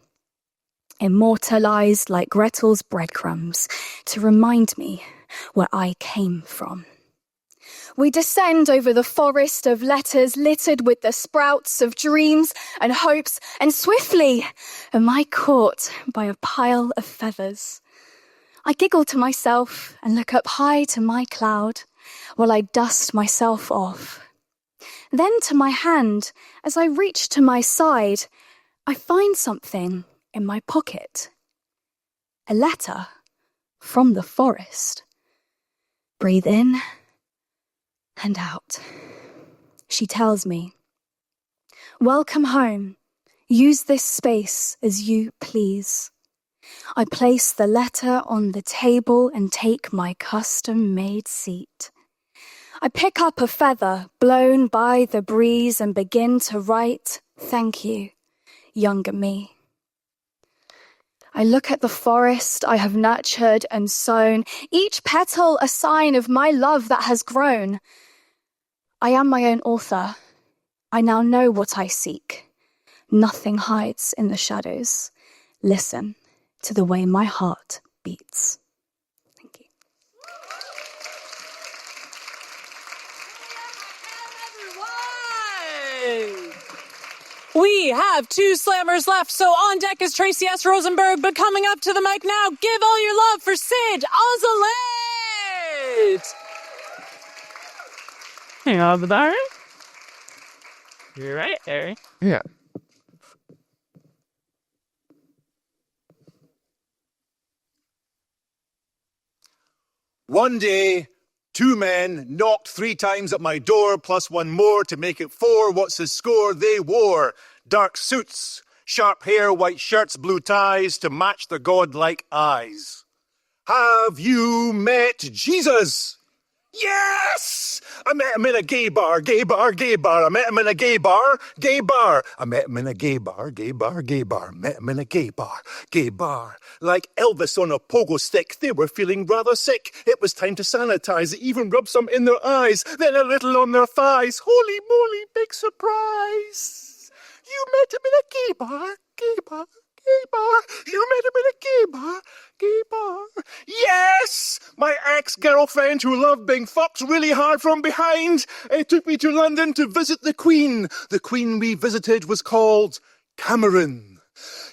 Immortalized like Gretel's breadcrumbs to remind me where I came from. We descend over the forest of letters littered with the sprouts of dreams and hopes, and swiftly am I caught by a pile of feathers. I giggle to myself and look up high to my cloud while I dust myself off. Then to my hand, as I reach to my side, I find something in my pocket. A letter from the forest. Breathe in and out. She tells me, "Welcome home. Use this space as you please." I place the letter on the table and take my custom-made seat. I pick up a feather blown by the breeze and begin to write, "Thank you, younger me." I look at the forest I have nurtured and sown, each petal a sign of my love that has grown. I am my own author. I now know what I seek. Nothing hides in the shadows. Listen to the way my heart beats. Thank you. We have 2 slammers left, so on deck is Tracy S. Rosenberg, but coming up to the mic now, give all your love for Sid Ozalid! Hang on there. You're right, Harry. Yeah. One day, 2 men knocked 3 times at my door, plus 1 more to make it 4. What's the score? They wore dark suits, sharp hair, white shirts, blue ties to match their godlike eyes. Have you met Jesus? Yes! I met him in a gay bar. I met him in a gay bar. I met him in a gay bar. Met him in a gay bar. Like Elvis on a pogo stick, they were feeling rather sick. It was time to sanitize. They even rubbed some in their eyes, then a little on their thighs. Holy moly, big surprise! You met him in a gay bar, gay bar, gay bar. You met him in a gay bar, gay bar. Yes! My ex-girlfriend who loved being fucked really hard from behind took me to London to visit the Queen. The Queen we visited was called Cameron.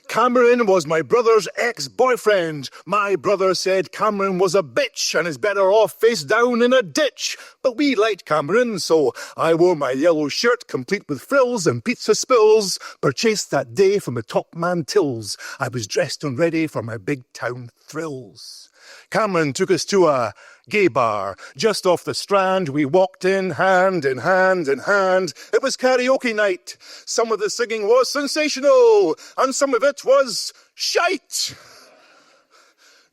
Cameron was my brother's ex-boyfriend. My brother said Cameron was a bitch and is better off face down in a ditch. But we liked Cameron, so I wore my yellow shirt complete with frills and pizza spills, purchased that day from the top man Tills. I was dressed and ready for my big town thrills. Cameron took us to a gay bar just off the Strand. We walked in hand in hand in hand. It was karaoke night. Some of the singing was sensational and some of it was shite.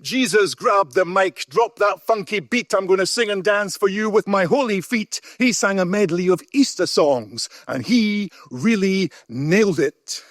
Jesus grabbed the mic, dropped that funky beat. I'm going to sing and dance for you with my holy feet. He sang a medley of Easter songs and he really nailed it.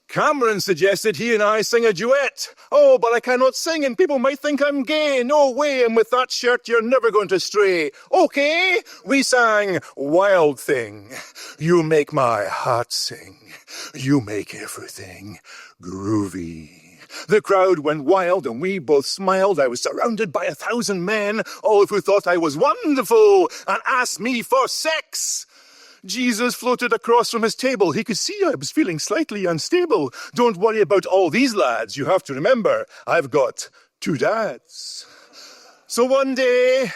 Cameron suggested he and I sing a duet. Oh, but I cannot sing and people might think I'm gay. No way, and with that shirt you're never going to stray. Okay, we sang Wild Thing. You make my heart sing. You make everything groovy. The crowd went wild and we both smiled. I was surrounded by 1,000 men, all of who thought I was wonderful and asked me for sex. Jesus floated across from his table. He could see I was feeling slightly unstable. Don't worry about all these lads. You have to remember, I've got 2 dads. So one day,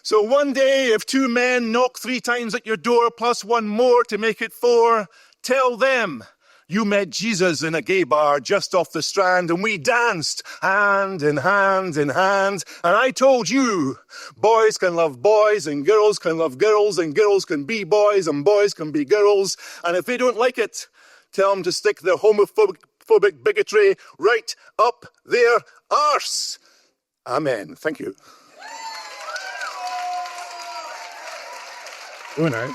if 2 men knock 3 times at your door plus 1 more to make it 4, tell them you met Jesus in a gay bar just off the Strand and we danced hand in hand in hand. And I told you, boys can love boys and girls can love girls and girls can be boys and boys can be girls. And if they don't like it, tell them to stick their homophobic bigotry right up their arse. Amen. Thank you. Oh, no.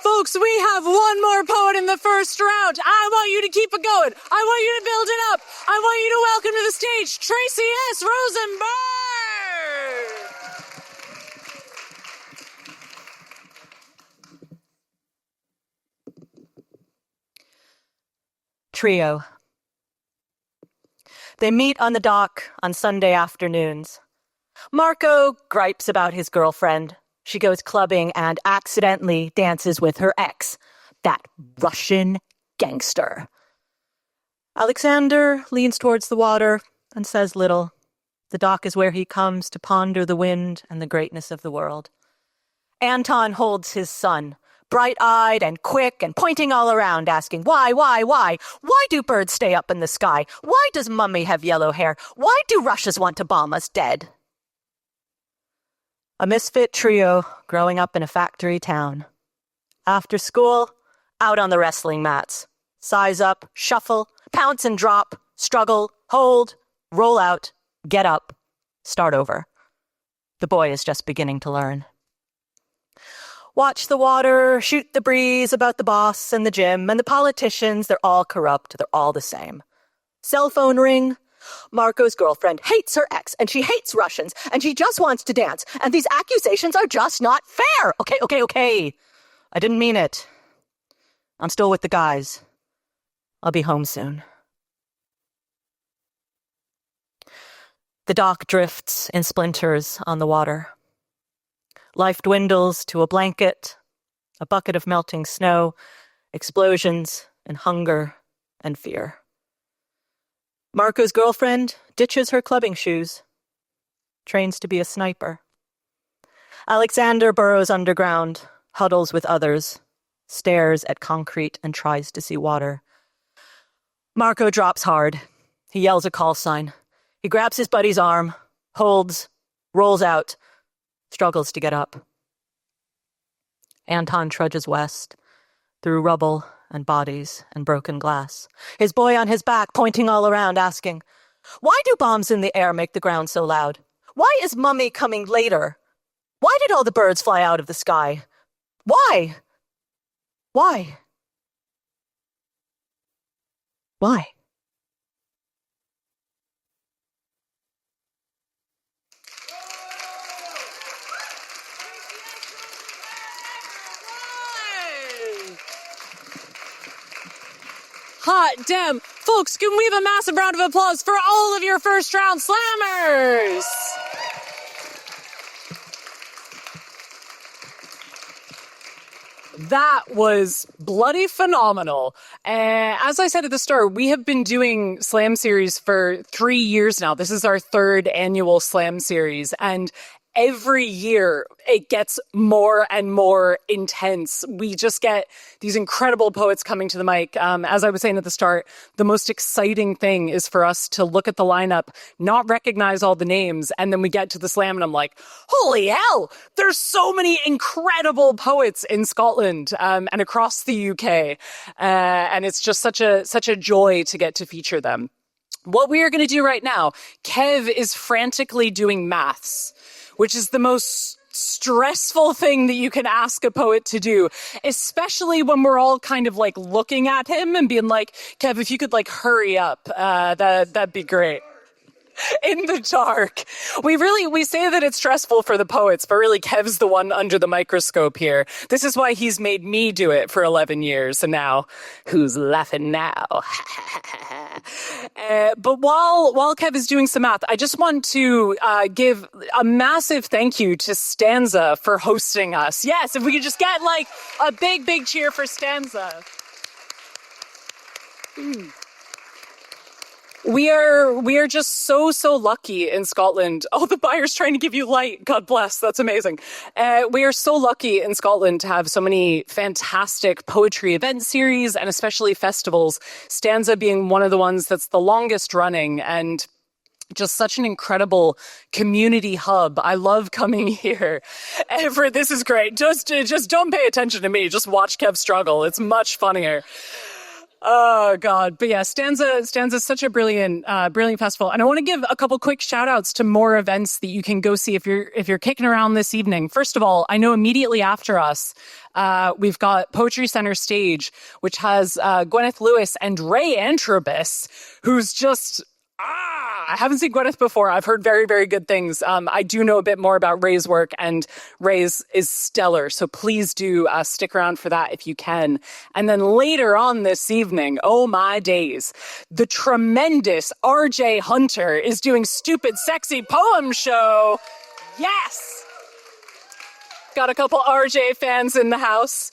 Folks, we have one more poet in the first round. I want you to keep it going. I want you to build it up. I want you to welcome to the stage Tracy S. Rosenberg. Trio. They meet on the dock on Sunday afternoons. Marco gripes about his girlfriend. She goes clubbing and accidentally dances with her ex, that Russian gangster. Alexander leans towards the water and says little. The dock is where he comes to ponder the wind and the greatness of the world. Anton holds his son, bright-eyed and quick and pointing all around, asking, why? Why do birds stay up in the sky? Why does Mummy have yellow hair? Why do Russians want to bomb us dead? A misfit trio growing up in a factory town. After school, out on the wrestling mats. Size up, shuffle, pounce and drop, struggle, hold, roll out, get up, start over. The boy is just beginning to learn. Watch the water, shoot the breeze about the boss and the gym and the politicians. They're all corrupt. They're all the same. Cell phone ring. Marco's girlfriend hates her ex, and she hates Russians, and she just wants to dance, and these accusations are just not fair. Okay. I didn't mean it. I'm still with the guys. I'll be home soon. The dock drifts in splinters on the water. Life dwindles to a blanket, a bucket of melting snow, explosions, and hunger and fear. Marco's girlfriend ditches her clubbing shoes, trains to be a sniper. Alexander burrows underground, huddles with others, stares at concrete and tries to see water. Marco drops hard. He yells a call sign. He grabs his buddy's arm, holds, rolls out, struggles to get up. Anton trudges west, through rubble and bodies and broken glass, his boy on his back pointing all around, asking, why do bombs in the air make the ground so loud? Why is Mummy coming later? Why did all the birds fly out of the sky? Why? Why? Why? hot damn. Folks, can we have a massive round of applause for all of your first round slammers? That was bloody phenomenal. As I said at the start, we have been doing Slam series for 3 years now. This is our 3rd annual Slam series, and every year it gets more and more intense. We just get these incredible poets coming to the mic. As I was saying at the start, the most exciting thing is for us to look at the lineup, not recognize all the names, and then we get to the slam and I'm like, holy hell, there's so many incredible poets in Scotland and across the UK. And it's just such a joy to get to feature them. What we are going to do right now, Kev is frantically doing maths, which is the most stressful thing that you can ask a poet to do, especially when we're all kind of like looking at him and being like, Kev, if you could like hurry up, that'd be great. In the dark. We say that it's stressful for the poets, but really Kev's the one under the microscope here. This is why he's made me do it for 11 years. And now, who's laughing now? But while Kev is doing some math, I just want to give a massive thank you to StAnza for hosting us. Yes, if we could just get like a big, big cheer for StAnza. We are just so lucky in Scotland. Oh, the buyer's trying to give you light. God bless. That's amazing. We are so lucky in Scotland to have so many fantastic poetry event series and especially festivals. StAnza being one of the ones that's the longest running and just such an incredible community hub. I love coming here. This is great. Just don't pay attention to me. Just watch Kev struggle. It's much funnier. Oh God. But yeah, StAnza is such a brilliant festival. And I want to give a couple quick shout outs to more events that you can go see if you're kicking around this evening. First of all, I know immediately after us, we've got Poetry Center Stage, which has Gwyneth Lewis and Ray Antrobus, who's just I haven't seen Gwyneth before. I've heard very, very good things. I do know a bit more about Ray's work, and Ray's is stellar. So please do stick around for that if you can. And then later on this evening, oh my days, the tremendous RJ Hunter is doing Stupid Sexy Poem Show. Yes! Got a couple RJ fans in the house.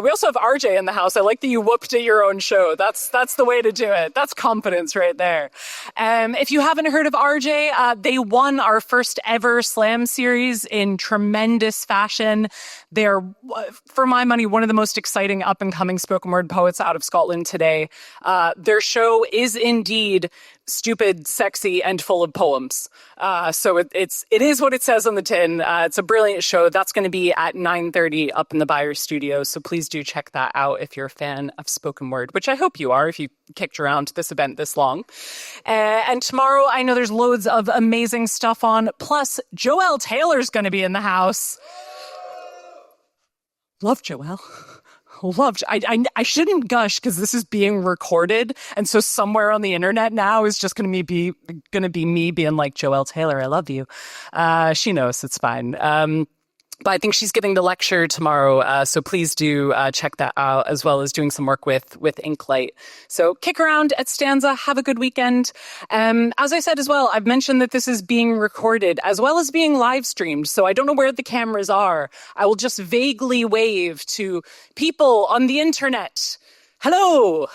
We also have RJ in the house. I like that you whooped at your own show. That's the way to do it. That's confidence right there. If you haven't heard of RJ, they won our first ever Slam series in tremendous fashion. They're, for my money, one of the most exciting up-and-coming spoken word poets out of Scotland today. Their show is indeed stupid, sexy, and full of poems. So it is what it says on the tin. It's a brilliant show. That's going to be at 9:30 up in the Buyer Studio. So please do check that out if you're a fan of spoken word, which I hope you are if you kicked around this event this long. And tomorrow, I know there's loads of amazing stuff on. Plus, Joelle Taylor's going to be in the house. Love Joelle. Loved. I shouldn't gush because this is being recorded, and so somewhere on the internet now is just going to be me being like, Joelle Taylor, I love you. She knows, it's fine. But I think she's giving the lecture tomorrow, so please do check that out, as well as doing some work with Inklight. So kick around at StAnza, have a good weekend. As I said as well, I've mentioned that this is being recorded, as well as being live streamed, so I don't know where the cameras are. I will just vaguely wave to people on the internet. Hello!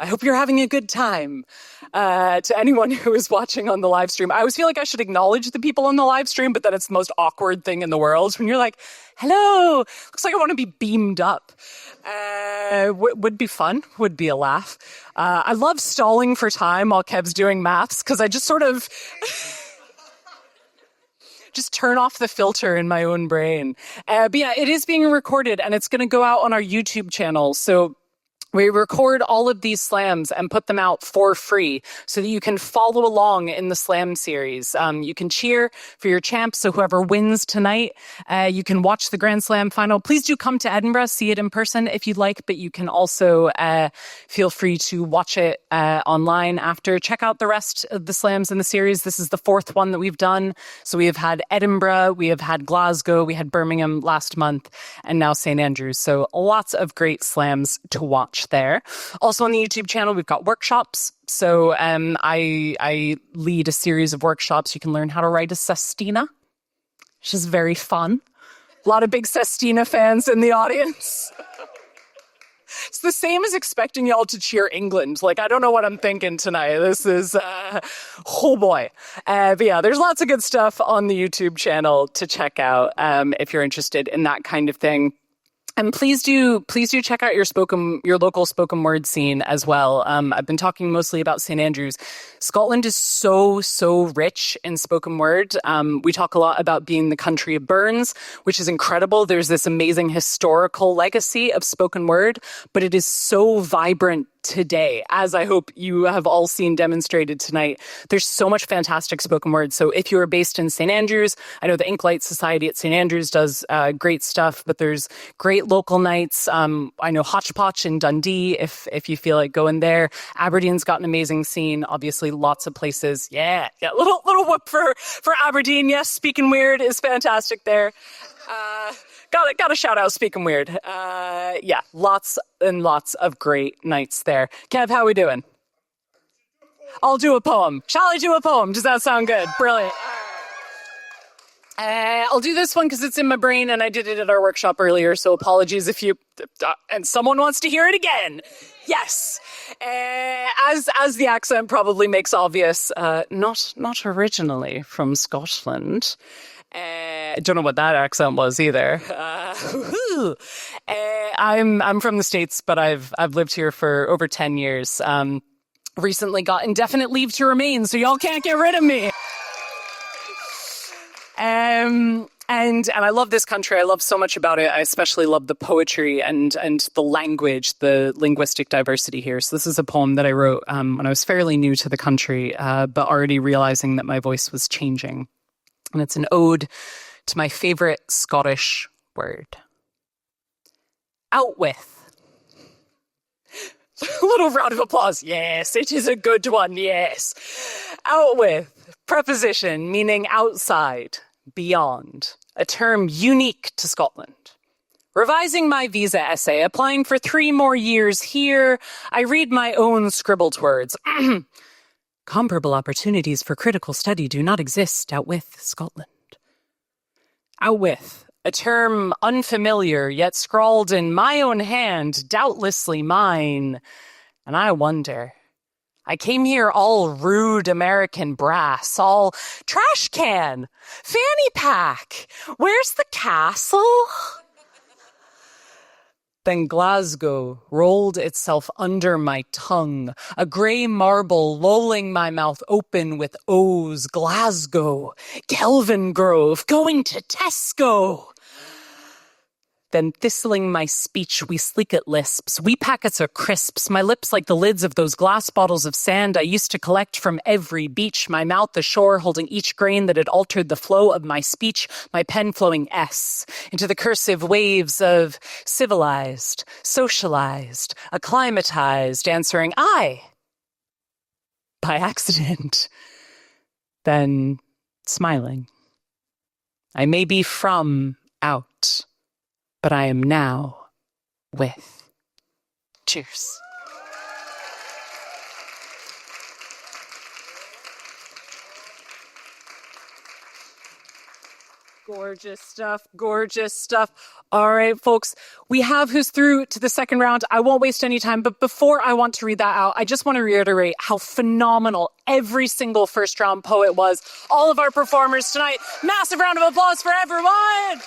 I hope you're having a good time. To anyone who is watching on the live stream, I always feel like I should acknowledge the people on the live stream, but then it's the most awkward thing in the world when you're like, hello, looks like I want to be beamed up. Would be fun, would be a laugh. I love stalling for time while Kev's doing maths, because I just sort of just turn off the filter in my own brain. But yeah, it is being recorded, and it's going to go out on our YouTube channel, so we record all of these slams and put them out for free so that you can follow along in the slam series. You can cheer for your champs, so whoever wins tonight, you can watch the Grand Slam final. Please do come to Edinburgh, see it in person if you'd like, but you can also feel free to watch it online after. Check out the rest of the slams in the series. This is the 4th one that we've done. So we have had Edinburgh, we have had Glasgow, we had Birmingham last month, and now St. Andrews. So lots of great slams to watch. much there. Also on the YouTube channel, we've got workshops. So I lead a series of workshops. You can learn how to write a sestina, which is very fun. A lot of big sestina fans in the audience. It's the same as expecting y'all to cheer England. Like, I don't know what I'm thinking tonight. This is, oh boy. But yeah, there's lots of good stuff on the YouTube channel to check out if you're interested in that kind of thing. And please do check out your local spoken word scene as well. I've been talking mostly about St. Andrews. Scotland is so rich in spoken word. We talk a lot about being the country of Burns, which is incredible. There's this amazing historical legacy of spoken word, but it is so vibrant today, as I hope you have all seen demonstrated tonight. There's so much fantastic spoken word. So if you are based in St. Andrews, I know the Inklight Society at St. Andrews does great stuff, but there's great local nights. I know Hodgepodge in Dundee, if you feel like going there. Aberdeen's got an amazing scene. Obviously, lots of places. Yeah. Little whoop for Aberdeen. Yes, Speaking Weird is fantastic there. Got to shout out Speaking Weird. Yeah, lots and lots of great nights there. Kev, how are we doing? I'll do a poem. Shall I do a poem? Does that sound good? Brilliant. I'll do this one because it's in my brain and I did it at our workshop earlier, so apologies if you... and someone wants to hear it again. Yes. As the accent probably makes obvious, not originally from Scotland. I don't know what that accent was either. I'm from the States, but I've lived here for over 10 years. Recently got indefinite leave to remain, so y'all can't get rid of me. And I love this country. I love so much about it. I especially love the poetry and the language, the linguistic diversity here. So this is a poem that I wrote when I was fairly new to the country, but already realizing that my voice was changing. And it's an ode to my favorite Scottish word. Out with. A little round of applause. Yes, it is a good one. Yes. Out with. Preposition meaning outside, beyond. A term unique to Scotland. Revising my visa essay, applying for 3 more years here, I read my own scribbled words. Comparable opportunities for critical study do not exist out with Scotland. Out with, a term unfamiliar, yet scrawled in my own hand, doubtlessly mine. And I wonder, I came here all rude American brass, all trash can, fanny pack, where's the castle? Then Glasgow rolled itself under my tongue, a grey marble lolling my mouth open with O's. Glasgow, Kelvin Grove, going to Tesco. Then thistling my speech, we sleek at lisps, wee packets of crisps, my lips like the lids of those glass bottles of sand I used to collect from every beach, my mouth ashore holding each grain that had altered the flow of my speech, my pen flowing S into the cursive waves of civilized, socialized, acclimatized, answering I by accident, then smiling. I may be from out, but I am now with. Cheers. Gorgeous stuff, gorgeous stuff. All right, folks, we have who's through to the second round. I won't waste any time, but before I want to read that out, I just want to reiterate how phenomenal every single first round poet was. All of our performers tonight, massive round of applause for everyone.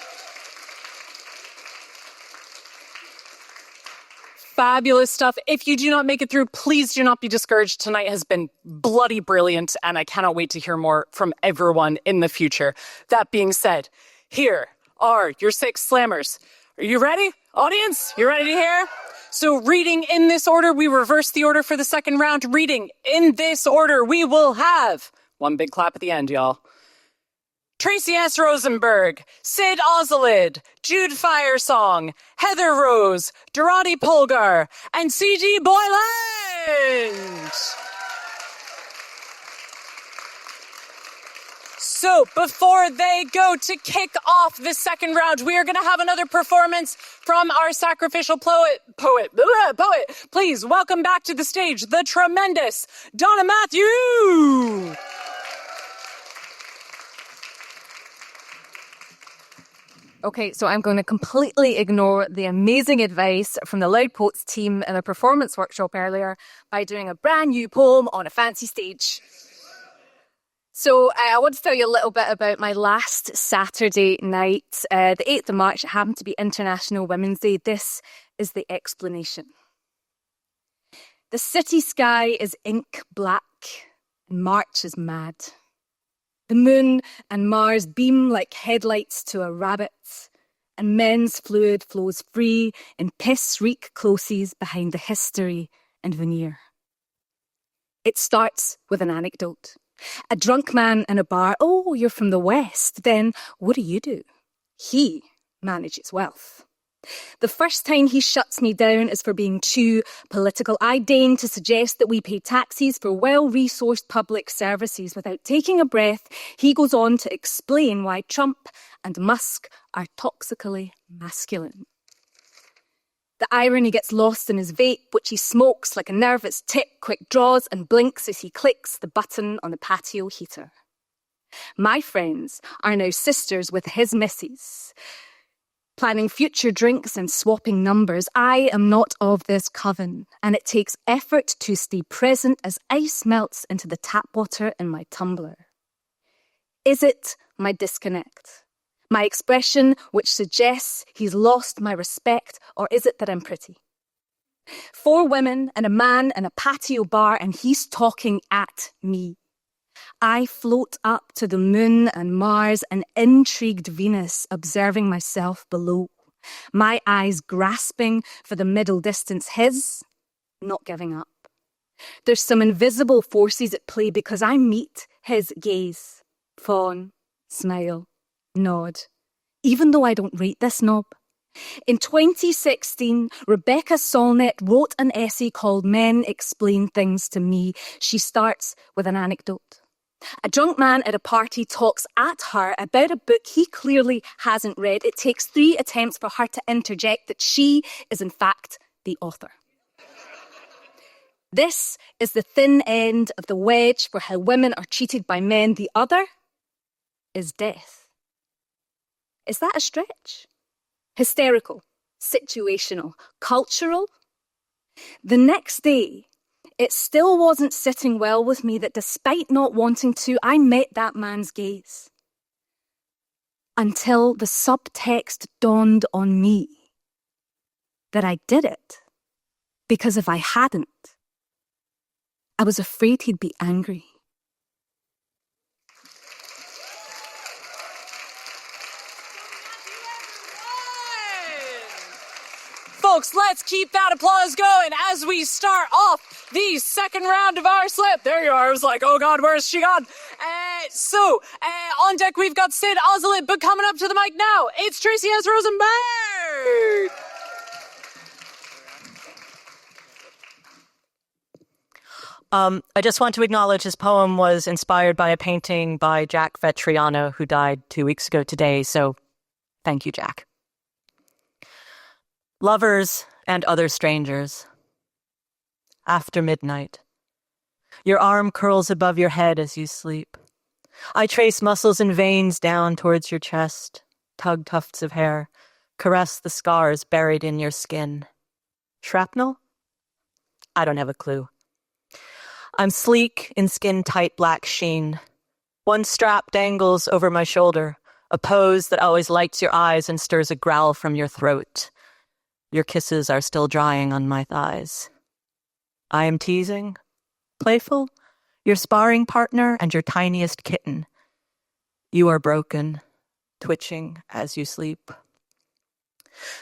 Fabulous stuff. If you do not make it through, please do not be discouraged. Tonight has been bloody brilliant, and I cannot wait to hear more from everyone in the future. That being said, here are your 6 slammers. Are you ready? Audience, you ready to hear? So reading in this order, we reverse the order for the second round. Reading in this order, we will have one big clap at the end, y'all. Tracy S. Rosenberg, Sid Ozalid, Jude Firesong, Heather Rose, Dorati Polgar, and C.G. Boyland. So before they go to kick off the second round, we are going to have another performance from our Sacrificial Poet. Please welcome back to the stage the tremendous Donna Matthew. Okay, so I'm going to completely ignore the amazing advice from the Loud Poets team in a performance workshop earlier by doing a brand new poem on a fancy stage. So I want to tell you a little bit about my last Saturday night, the 8th of March. It happened to be International Women's Day. This is the explanation. The city sky is ink black and March is mad. The moon and Mars beam like headlights to a rabbit, and men's fluid flows free in piss-reek closes behind the history and veneer. It starts with an anecdote. A drunk man in a bar. Oh, you're from the West. Then what do? He manages wealth. The first time he shuts me down is for being too political. I deign to suggest that we pay taxes for well-resourced public services. Without taking a breath, he goes on to explain why Trump and Musk are toxically masculine. The irony gets lost in his vape, which he smokes like a nervous tick, quick draws and blinks as he clicks the button on the patio heater. My friends are now sisters with his missus, planning future drinks and swapping numbers. I am not of this coven, and it takes effort to stay present as ice melts into the tap water in my tumbler. Is it my disconnect? My expression which suggests he's lost my respect, or is it that I'm pretty? 4 women and a man in a patio bar, and he's talking at me. I float up to the moon and Mars, an intrigued Venus observing myself below. My eyes grasping for the middle distance, his not giving up. There's some invisible forces at play because I meet his gaze. Fawn, smile, nod, even though I don't rate this knob. In 2016, Rebecca Solnit wrote an essay called Men Explain Things to Me. She starts with an anecdote. A drunk man at a party talks at her about a book he clearly hasn't read. It takes 3 attempts for her to interject that she is in fact the author. This is the thin end of the wedge for how women are treated by men. The other is death. Is that a stretch? Hysterical, situational, cultural? The next day, it still wasn't sitting well with me that despite not wanting to, I met that man's gaze. Until the subtext dawned on me that I did it because if I hadn't, I was afraid he'd be angry. Folks, let's keep that applause going as we start off the second round of our slip. There you are. I was like, oh God, where's she gone? On deck, we've got Sid Ozelit, but coming up to the mic now, it's Tracy S. Rosenberg. I just want to acknowledge his poem was inspired by a painting by Jack Vetriano, who died 2 weeks ago today, so thank you, Jack. Lovers and other strangers. After midnight. Your arm curls above your head as you sleep. I trace muscles and veins down towards your chest, tug tufts of hair, caress the scars buried in your skin. Shrapnel? I don't have a clue. I'm sleek in skin-tight black sheen. One strap dangles over my shoulder, a pose that always lights your eyes and stirs a growl from your throat. Your kisses are still drying on my thighs. I am teasing, playful, your sparring partner and your tiniest kitten. You are broken, twitching as you sleep.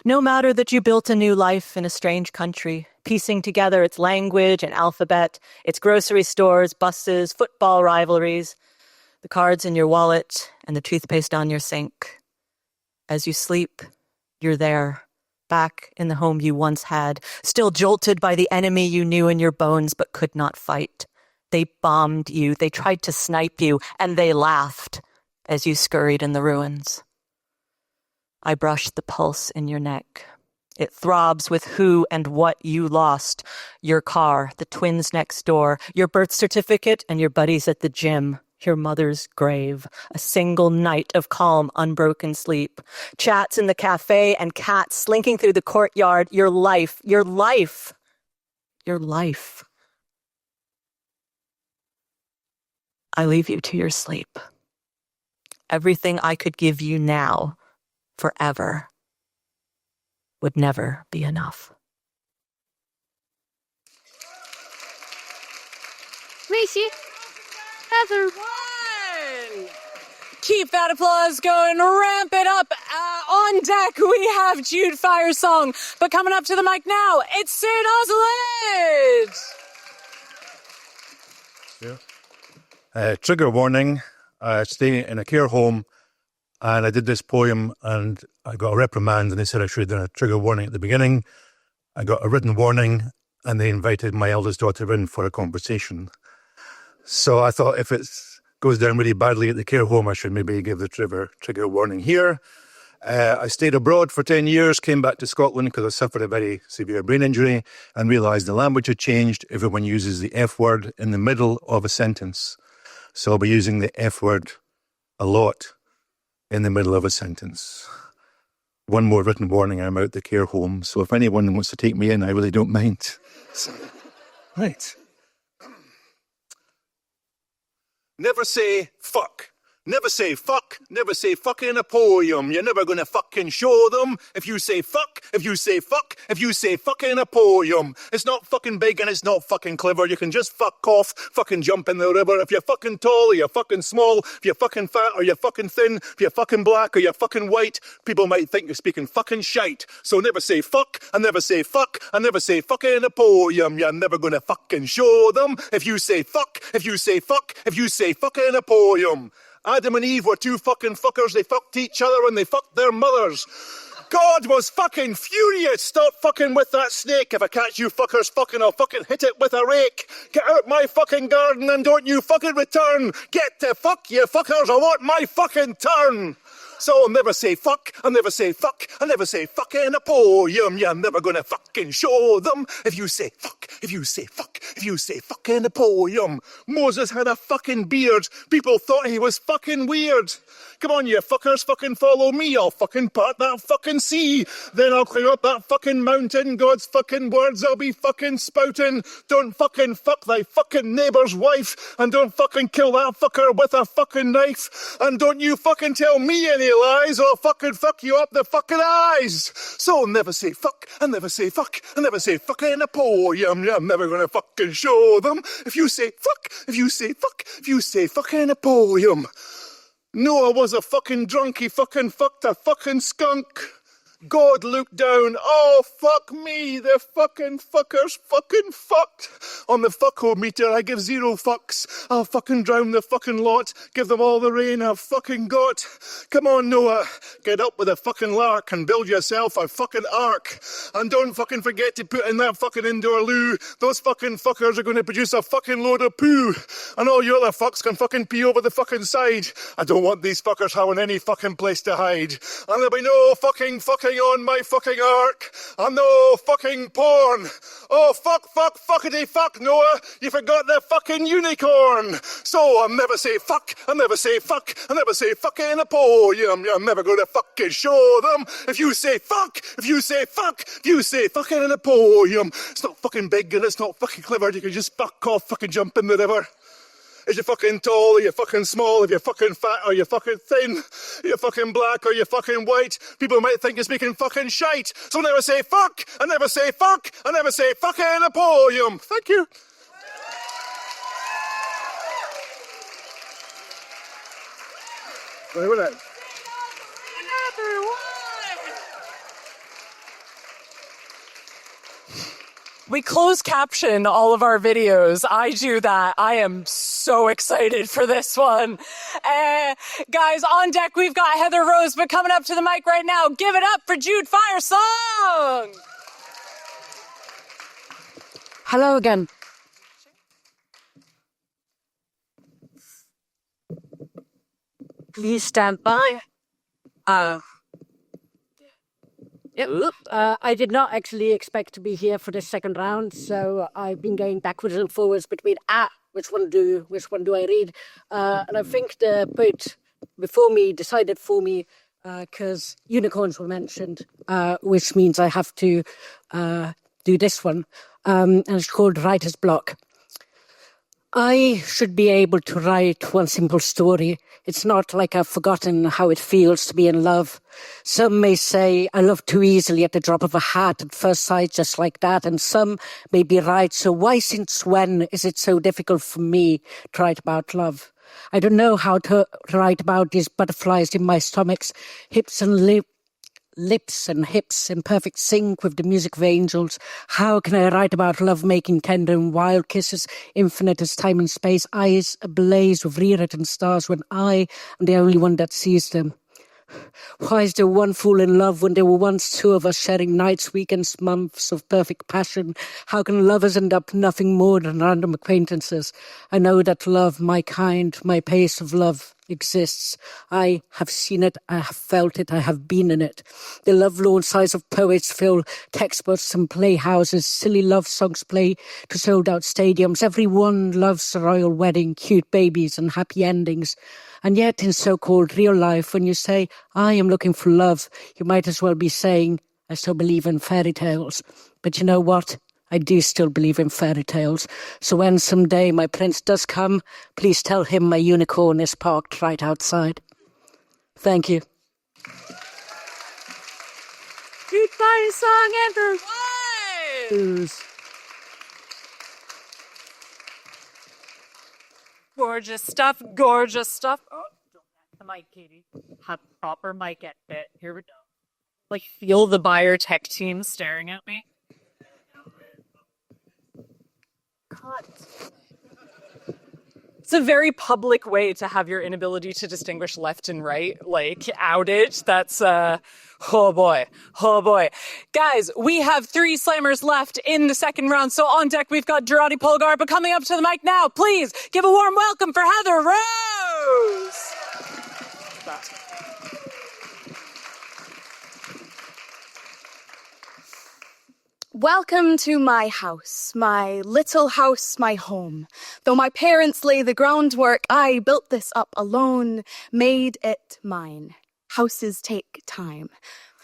No matter that you built a new life in a strange country, piecing together its language and alphabet, its grocery stores, buses, football rivalries, the cards in your wallet, and the toothpaste on your sink. As you sleep, you're there, back in the home you once had, still jolted by the enemy you knew in your bones but could not fight. They bombed you, they tried to snipe you, and they laughed. as you scurried in the ruins. I brushed the pulse in your neck. It throbs with who and what you lost. Your car, the twins next door, your birth certificate, and your buddies at the gym. Your mother's grave. A single night of calm, unbroken sleep. Chats in the cafe and cats slinking through the courtyard. Your life. Your life. Your life. I leave you to your sleep. Everything I could give you now, forever, would never be enough. Macy, Heather. Keep that applause going, ramp it up. On deck, we have Jude Firesong. But coming up to the mic now, it's St. Yeah. Trigger warning. I stay in a care home, and I did this poem, and I got a reprimand, and they said I should have done a trigger warning at the beginning. I got a written warning, and they invited my eldest daughter in for a conversation. So I thought if it goes down really badly at the care home, I should maybe give the trigger warning here. I stayed abroad for 10 years, came back to Scotland because I suffered a very severe brain injury and realised the language had changed. Everyone uses the F word in the middle of a sentence. So I'll be using the F word a lot in the middle of a sentence. One more written warning, I'm out the care home. So if anyone wants to take me in, I really don't mind. Right. Never say fuck. Never say fuck. Never say fuck in a poem. You're never going to fucking show them if you say fuck, if you say fuck, if you say fuck in a poem. It's not fucking big and it's not fucking clever. You can just fuck off, fucking jump in the river. If you're fucking tall or you're fucking small, if you're fucking fat or you're fucking thin, if you're fucking black or you're fucking white, people might think you're speaking fucking shite. So never say fuck, and never say fuck, and never say fuck in a poem. You're never going to fucking show them if you say fuck, if you say fuck, if you say fuck in a poem. Adam and Eve were two fucking fuckers. They fucked each other and they fucked their mothers. God was fucking furious. Stop fucking with that snake. If I catch you fuckers fucking, I'll fucking hit it with a rake. Get out my fucking garden and don't you fucking return. Get to fuck, you fuckers. I want my fucking turn. So I'll never say fuck, I'll never say fuck, I'll never say fuck in a poem. You're never gonna fucking show them if you say fuck, if you say fuck, if you say fuck in a poem. Moses had a fucking beard. People thought he was fucking weird. Come on, you fuckers, fucking follow me. I'll fucking part that fucking sea. Then I'll clear up that fucking mountain. God's fucking words I'll be fucking spouting. Don't fucking fuck thy fucking neighbour's wife. And don't fucking kill that fucker with a fucking knife. And don't you fucking tell me any lies or I'll fucking fuck you up the fucking eyes. So I'll never say fuck, I'll never say fuck, I'll never say fuck in a poem. I'm never gonna fucking show them if you say fuck, if you say fuck, if you say fuck in a poem. Noah was a fucking drunk, he fucking fucked a fucking skunk. God looked down, oh fuck me, the fucking fuckers fucking fucked. On the fucko-meter I give 0 fucks. I'll fucking drown the fucking lot, give them all the rain I've fucking got. Come on Noah, get up with a fucking lark and build yourself a fucking ark. And don't fucking forget to put in that fucking indoor loo. Those fucking fuckers are going to produce a fucking load of poo. And all you other fucks can fucking pee over the fucking side. I don't want these fuckers having any fucking place to hide. And there'll be no fucking on my fucking ark, and no fucking porn. Oh fuck, fuckity fuck, Noah, you forgot the fucking unicorn. So I'll never say fuck, I'll never say fuck, I'll never say fuck in a poem. I'm never gonna fucking show them if you say fuck, if you say fuck, if you say fucking in a poem. It's not fucking big and it's not fucking clever, you can just fuck off, fucking jump in the river. Is you fucking tall, or you fucking small, if you're fucking fat, or you're fucking thin, you're fucking black, or you're fucking white, people might think you're speaking fucking shite. So never say fuck, I never say fuck, I never say fuck in a poem. Thank you. Wait, what else? We close caption all of our videos. I do that. I am so excited for this one. Guys, on deck, we've got Heather Rose, but coming up to the mic right now, give it up for Jude Firesong. Hello again. Please stand by. I did not actually expect to be here for the second round, so I've been going backwards and forwards between which one do I read? And I think the poet before me decided for me because unicorns were mentioned, which means I have to do this one. And it's called Writer's Block. I should be able to write one simple story. It's not like I've forgotten how it feels to be in love. Some may say I love too easily at the drop of a hat at first sight, just like that. And some may be right. So why, since when is it so difficult for me to write about love? I don't know how to write about these butterflies in my stomachs, hips and lips and hips in perfect sync with the music of angels. How can I write about love making tender and wild kisses, infinite as time and space, eyes ablaze with rewritten stars when I am the only one that sees them? Why is there one fool in love when there were once two of us sharing nights, weekends, months of perfect passion? How can lovers end up nothing more than random acquaintances? I know that love, my kind, my pace of love exists. I have seen it, I have felt it, I have been in it. The lovelorn sighs of poets fill textbooks and playhouses. Silly love songs play to sold-out stadiums. Everyone loves a royal wedding, cute babies and happy endings. And yet in so-called real life, when you say, I am looking for love, you might as well be saying, I still believe in fairy tales. But you know what? I do still believe in fairy tales. So when someday my prince does come, please tell him my unicorn is parked right outside. Thank you. Goodbye song, everyone! Gorgeous stuff, gorgeous stuff. Oh, don't have the mic, Katie. Have proper mic at bit. Here we go. Like, feel the buyer tech team staring at me. It's a very public way to have your inability to distinguish left and right, like, outed. That's, oh boy. Guys, we have 3 slammers left in the second round, so on deck we've got Girardi Polgar, but coming up to the mic now, please give a warm welcome for Heather Rose! Welcome to my house, my little house, my home. Though my parents lay the groundwork, I built this up alone, made it mine. Houses take time.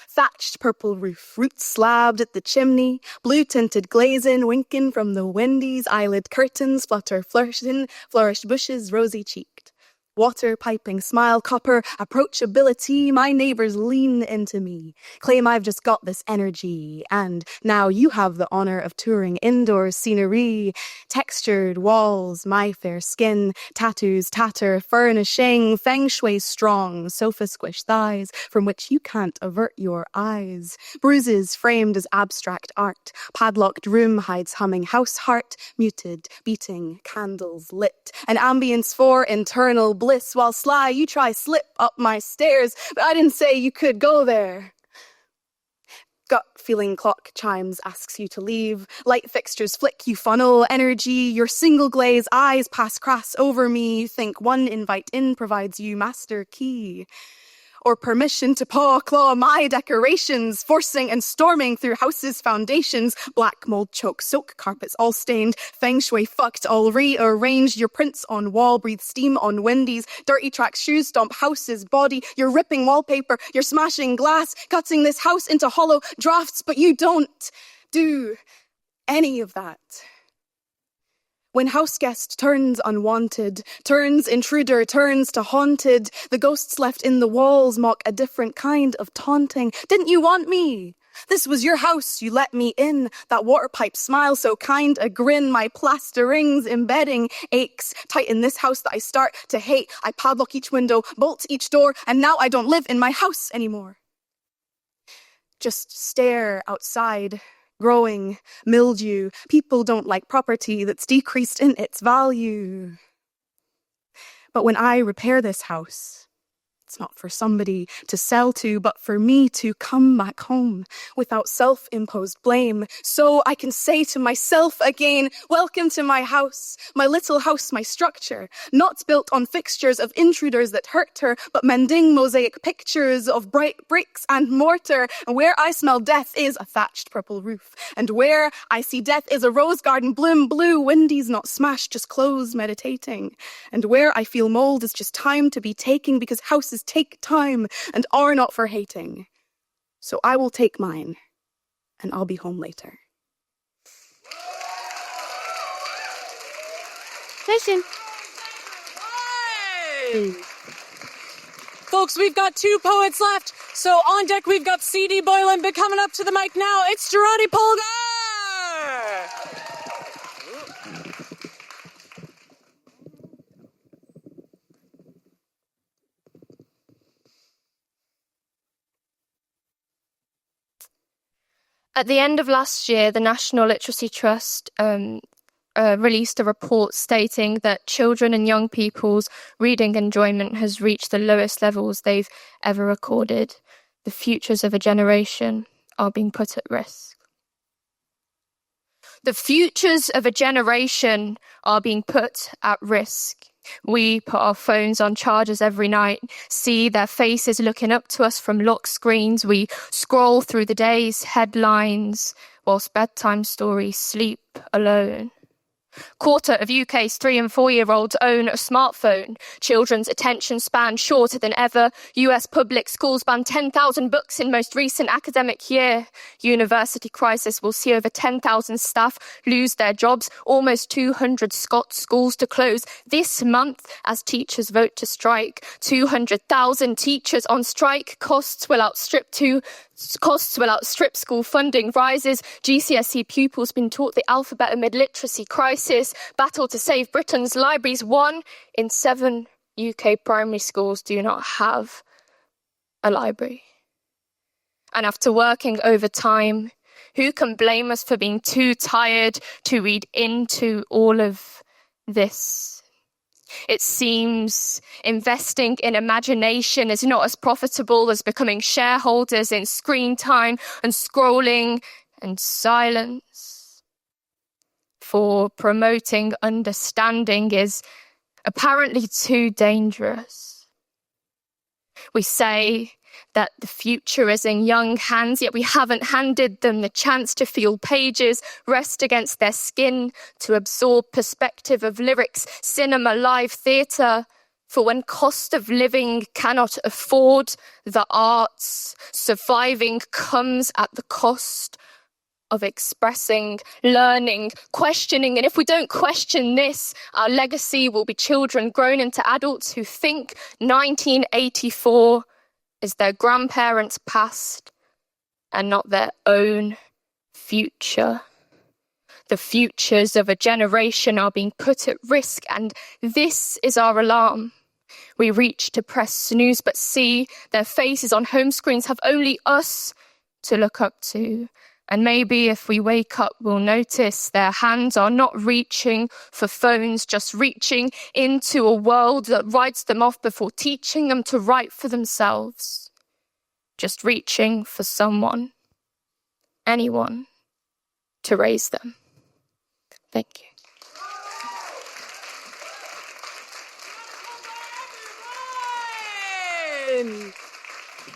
Thatched purple roof, roots slabbed at the chimney, blue-tinted glazing winking from the windies, eyelid curtains flutter flirting, flourished bushes rosy-cheeked. Water piping, smile, copper, approachability, my neighbors lean into me, claim I've just got this energy, and now you have the honor of touring indoor scenery, textured walls, my fair skin, tattoos, tatter, furnishing, feng shui strong, sofa squish thighs, from which you can't avert your eyes, bruises framed as abstract art, padlocked room hides humming house heart, muted, beating, candles lit, an ambience for internal bliss, while sly you try slip up my stairs, but I didn't say you could go there. Gut feeling clock chimes asks you to leave, light fixtures flick, you funnel energy, your single glaze eyes pass crass over me, you think one invite in provides you master key. Or permission to paw claw my decorations, forcing and storming through houses' foundations, black mold choke, soak carpets all stained, feng shui fucked, all rearranged, your prints on wall breathe steam on windies, dirty tracks shoes stomp house's body, you're ripping wallpaper, you're smashing glass, cutting this house into hollow drafts, but you don't do any of that. When houseguest turns unwanted, turns intruder, turns to haunted, the ghosts left in the walls mock a different kind of taunting. Didn't you want me? This was your house, you let me in. That water pipe smile so kind, a grin, my plasterings embedding aches. Tighten this house that I start to hate. I padlock each window, bolt each door, and now I don't live in my house anymore. Just stare outside. Growing, mildew, people don't like property that's decreased in its value. But when I repair this house, It's not for somebody to sell to, but for me to come back home without self-imposed blame. So I can say to myself again, welcome to my house, my little house, my structure, not built on fixtures of intruders that hurt her, but mending mosaic pictures of bright bricks and mortar. And where I smell death is a thatched purple roof. And where I see death is a rose garden bloom blue, windies not smashed, just closed meditating. And where I feel mold is just time to be taking, because houses take time and are not for hating. So I will take mine, and I'll be home later. Listen. Folks, we've got 2 poets left. So on deck, we've got C.D. Boylan, but coming up to the mic now, it's Gerardi Polgar! At the end of last year, the National Literacy Trust released a report stating that children and young people's reading enjoyment has reached the lowest levels they've ever recorded. The futures of a generation are being put at risk. The futures of a generation are being put at risk. We put our phones on chargers every night, see their faces looking up to us from lock screens. We scroll through the day's headlines whilst bedtime stories sleep alone. Quarter of UK's 3 and 4-year-olds own a smartphone. Children's attention span shorter than ever. US public schools banned 10,000 books in most recent academic year. University crisis will see over 10,000 staff lose their jobs. Almost 200 Scots schools to close this month as teachers vote to strike. 200,000 teachers on strike. Costs will outstrip school funding rises. GCSE pupils been taught the alphabet amid literacy crisis. Battle to save Britain's libraries. 1 in 7 UK primary schools do not have a library. And after working overtime, who can blame us for being too tired to read into all of this? It seems investing in imagination is not as profitable as becoming shareholders in screen time and scrolling and silence. For promoting understanding is apparently too dangerous. We say that the future is in young hands, yet we haven't handed them the chance to feel pages rest against their skin, to absorb perspective of lyrics, cinema, live theatre. For when cost of living cannot afford the arts, surviving comes at the cost of expressing, learning, questioning. And if we don't question this, our legacy will be children grown into adults who think 1984 is their grandparents' past and not their own future. The futures of a generation are being put at risk, and this is our alarm. We reach to press snooze, but see their faces on home screens have only us to look up to. And maybe if we wake up, we'll notice their hands are not reaching for phones, just reaching into a world that writes them off before teaching them to write for themselves. Just reaching for someone, anyone, to raise them. Thank you.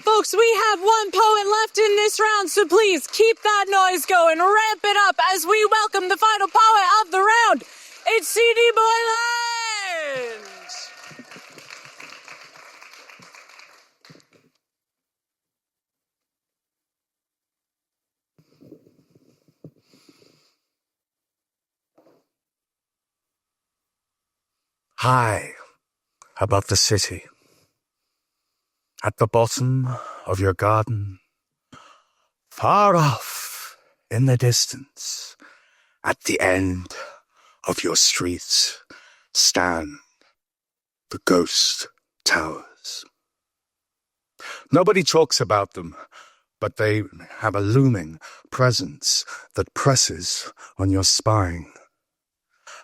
Folks, we have 1 poet left in this round, so please keep that noise going. Ramp it up as we welcome the final poet of the round. It's C.D. Boylan! High above the city, at the bottom of your garden, far off in the distance, at the end of your streets, stand the ghost towers. Nobody talks about them, but they have a looming presence that presses on your spine.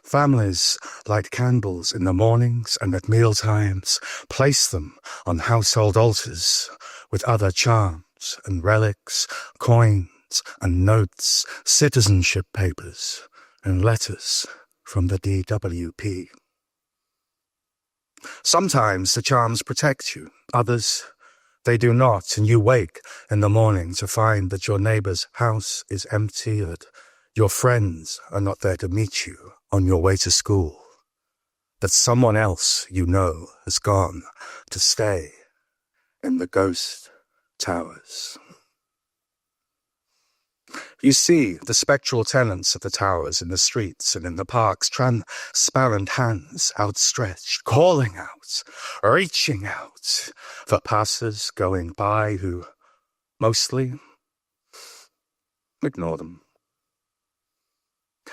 Families light candles in the mornings and at mealtimes, place them on household altars with other charms and relics, coins and notes, citizenship papers and letters from the DWP. Sometimes the charms protect you, others they do not, and you wake in the morning to find that your neighbour's house is empty, that your friends are not there to meet you on your way to school, that someone else you know has gone to stay in the ghost towers. You see the spectral tenants of the towers in the streets and in the parks, transparent hands outstretched, calling out, reaching out for passers going by who mostly ignore them.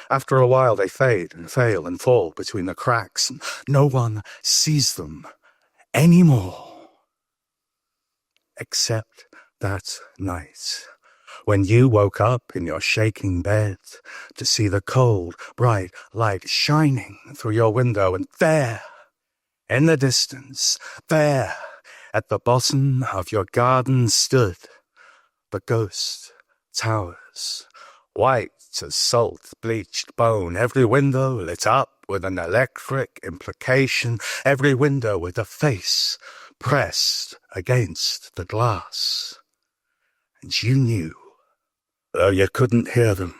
After a while they fade and fail and fall between the cracks, and no one sees them anymore. Except that night, when you woke up in your shaking bed to see the cold, bright light shining through your window, and there, in the distance, there, at the bottom of your garden stood the ghost towers, white as salt-bleached bone, every window lit up with an electric implication, every window with a face pressed against the glass. And you knew, though you couldn't hear them,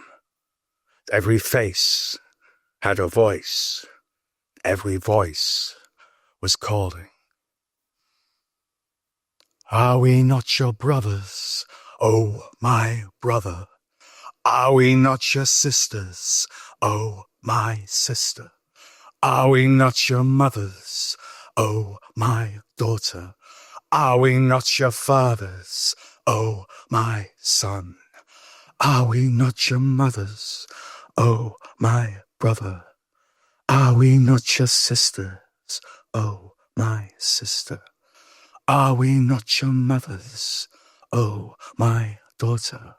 every face had a voice, every voice was calling. Are we not your brothers, oh my brother? Are we not your sisters, oh my sister? Are we not your mothers, oh my daughter? Are we not your fathers, oh my son? Are we not your mothers, oh my brother? Are we not your sisters, oh my sister? Are we not your mothers, oh my daughter?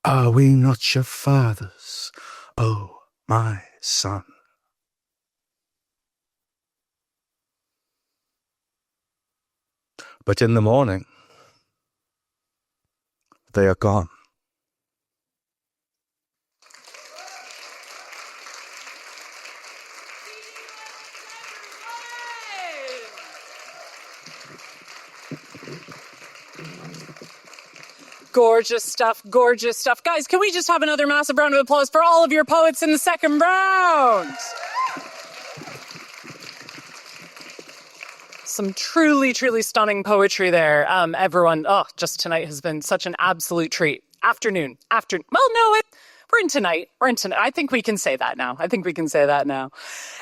Are we not your fathers, oh my son? But in the morning, they are gone. Gorgeous stuff, gorgeous stuff. Guys, can we just have another massive round of applause for all of your poets in the second round? Some truly, truly stunning poetry there. Everyone, just tonight has been such an absolute treat. Well, no, we're in tonight. I think we can say that now.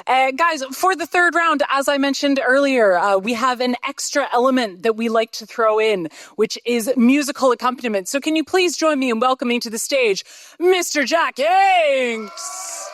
Guys, for the third round, as I mentioned earlier, we have an extra element that we like to throw in, which is musical accompaniment. So can you please join me in welcoming to the stage, Mr. Jack Inks?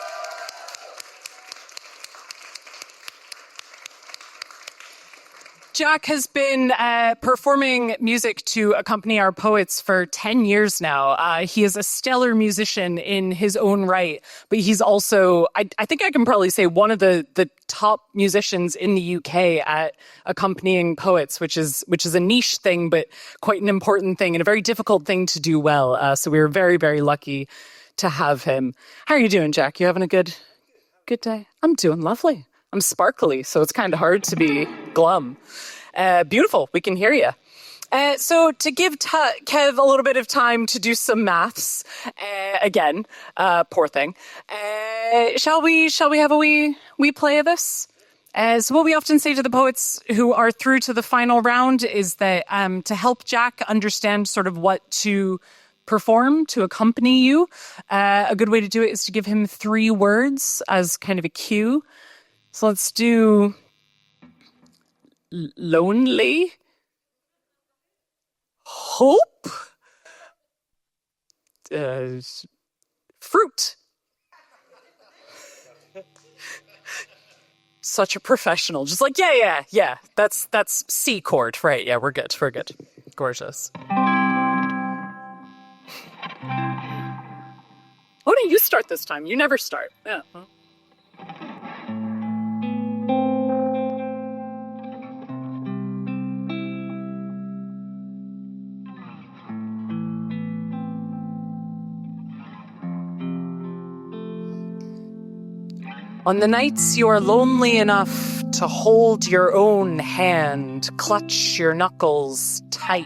Jack has been performing music to accompany our poets for 10 years now. He is a stellar musician in his own right, but he's also, I think I can probably say, one of the top musicians in the UK at accompanying poets, which is a niche thing, but quite an important thing and a very difficult thing to do well. So we were very, very lucky to have him. How are you doing, Jack? You having a good day? I'm doing lovely. I'm sparkly, so it's kind of hard to be glum. Beautiful, we can hear you. So to give Kev a little bit of time to do some maths, again, poor thing, shall we have a wee play of this? So what we often say to the poets who are through to the final round is that to help Jack understand sort of what to perform, to accompany you, a good way to do it is to give him 3 words as kind of a cue. So let's do lonely, hope, fruit. Such a professional. Just like, yeah. That's C chord, right? Yeah, we're good. Gorgeous. Oh no, you start this time. You never start. Yeah. On the nights you are lonely enough to hold your own hand, clutch your knuckles tight.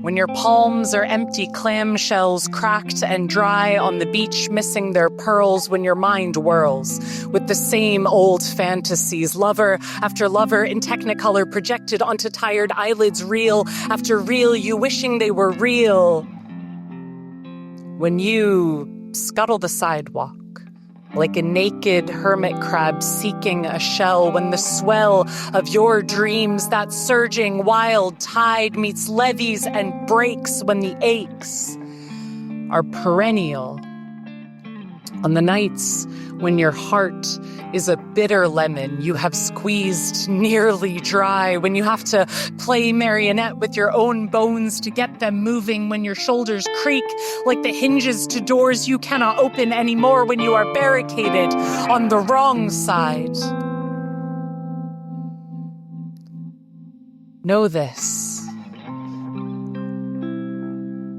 When your palms are empty clamshells, cracked and dry on the beach, missing their pearls, when your mind whirls with the same old fantasies, lover after lover in technicolor projected onto tired eyelids, reel after reel, you wishing they were real. When you scuttle the sidewalk like a naked hermit crab seeking a shell, when the swell of your dreams, that surging wild tide, meets levees and breaks, when the aches are perennial. On the nights when your heart is a bitter lemon you have squeezed nearly dry, when you have to play marionette with your own bones to get them moving, when your shoulders creak like the hinges to doors you cannot open anymore, when you are barricaded on the wrong side. Know this.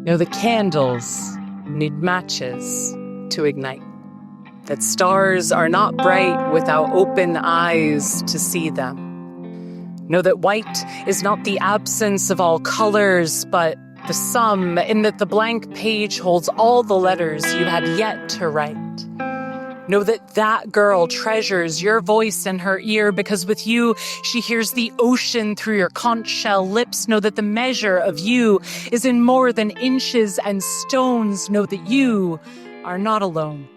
Know the candles need matches to ignite. That stars are not bright without open eyes to see them. Know that white is not the absence of all colors, but the sum, in that the blank page holds all the letters you had yet to write. Know that that girl treasures your voice in her ear, because with you she hears the ocean through your conch shell lips. Know that the measure of you is in more than inches and stones. Know that you are not alone.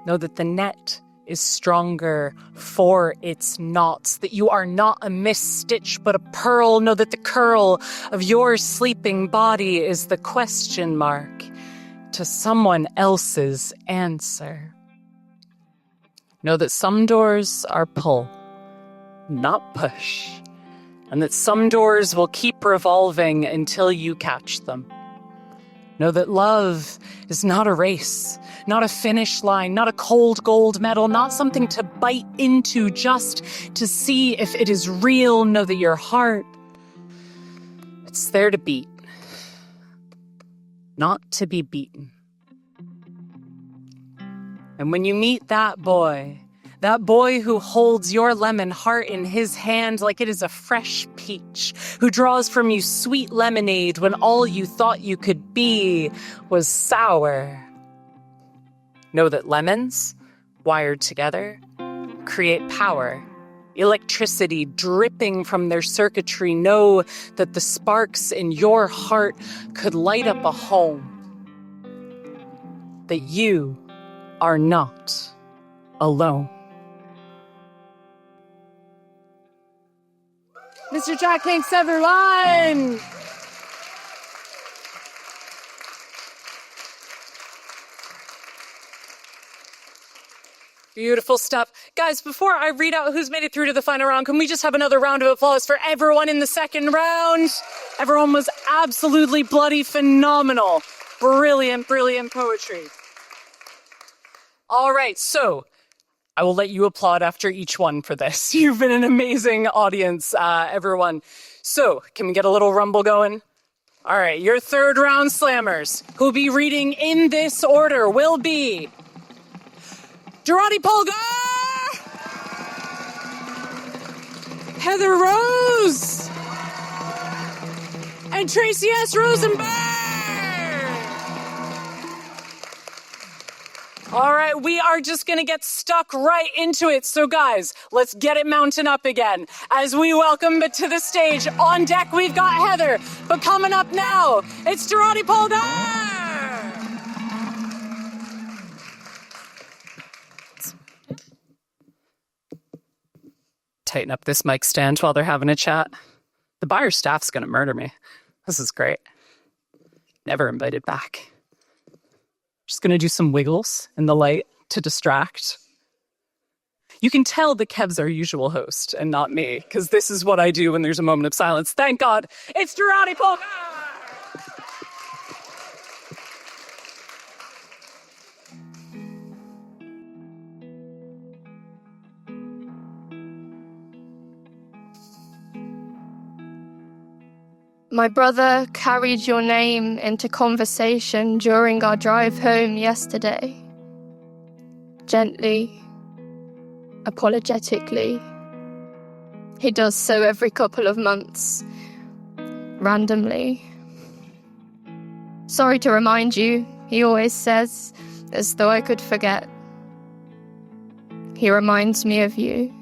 Know that the net is stronger for its knots, that you are not a misstitch but a pearl. Know that the curl of your sleeping body is the question mark to someone else's answer. Know that some doors are pull, not push, and that some doors will keep revolving until you catch them. Know that love is not a race, not a finish line, not a cold gold medal, not something to bite into just to see if it is real. Know that your heart, it's there to beat, not to be beaten. And when you meet that boy who holds your lemon heart in his hand like it is a fresh peach, who draws from you sweet lemonade when all you thought you could be was sour. Know that lemons, wired together, create power, electricity dripping from their circuitry. Know that the sparks in your heart could light up a home. That you are not alone. Mr. Jack, thanks everyone! Beautiful stuff. Guys, before I read out who's made it through to the final round, can we just have another round of applause for everyone in the second round? Everyone was absolutely bloody phenomenal. Brilliant, brilliant poetry. All right, so I will let you applaud after each one for this. You've been an amazing audience, everyone. So, can we get a little rumble going? All right, your third round slammers, who'll be reading in this order, will be Girardi Polgar, Heather Rose, and Tracy S. Rosenberg. All right, we are just going to get stuck right into it. So guys, let's get it mounting up again. As we welcome to the stage, on deck we've got Heather. But coming up now, it's Girardi Polgar. Tighten up this mic stand while they're having a chat. The buyer staff's going to murder me. This is great. Never invited back. Just going to do some wiggles in the light to distract. You can tell that Kev's our usual host and not me, because this is what I do when there's a moment of silence. Thank God, it's Girardi Polgar! My brother carried your name into conversation during our drive home yesterday. gently, apologetically. He does so every couple of months, randomly. Sorry to remind you, he always says, as though I could forget. He reminds me of you.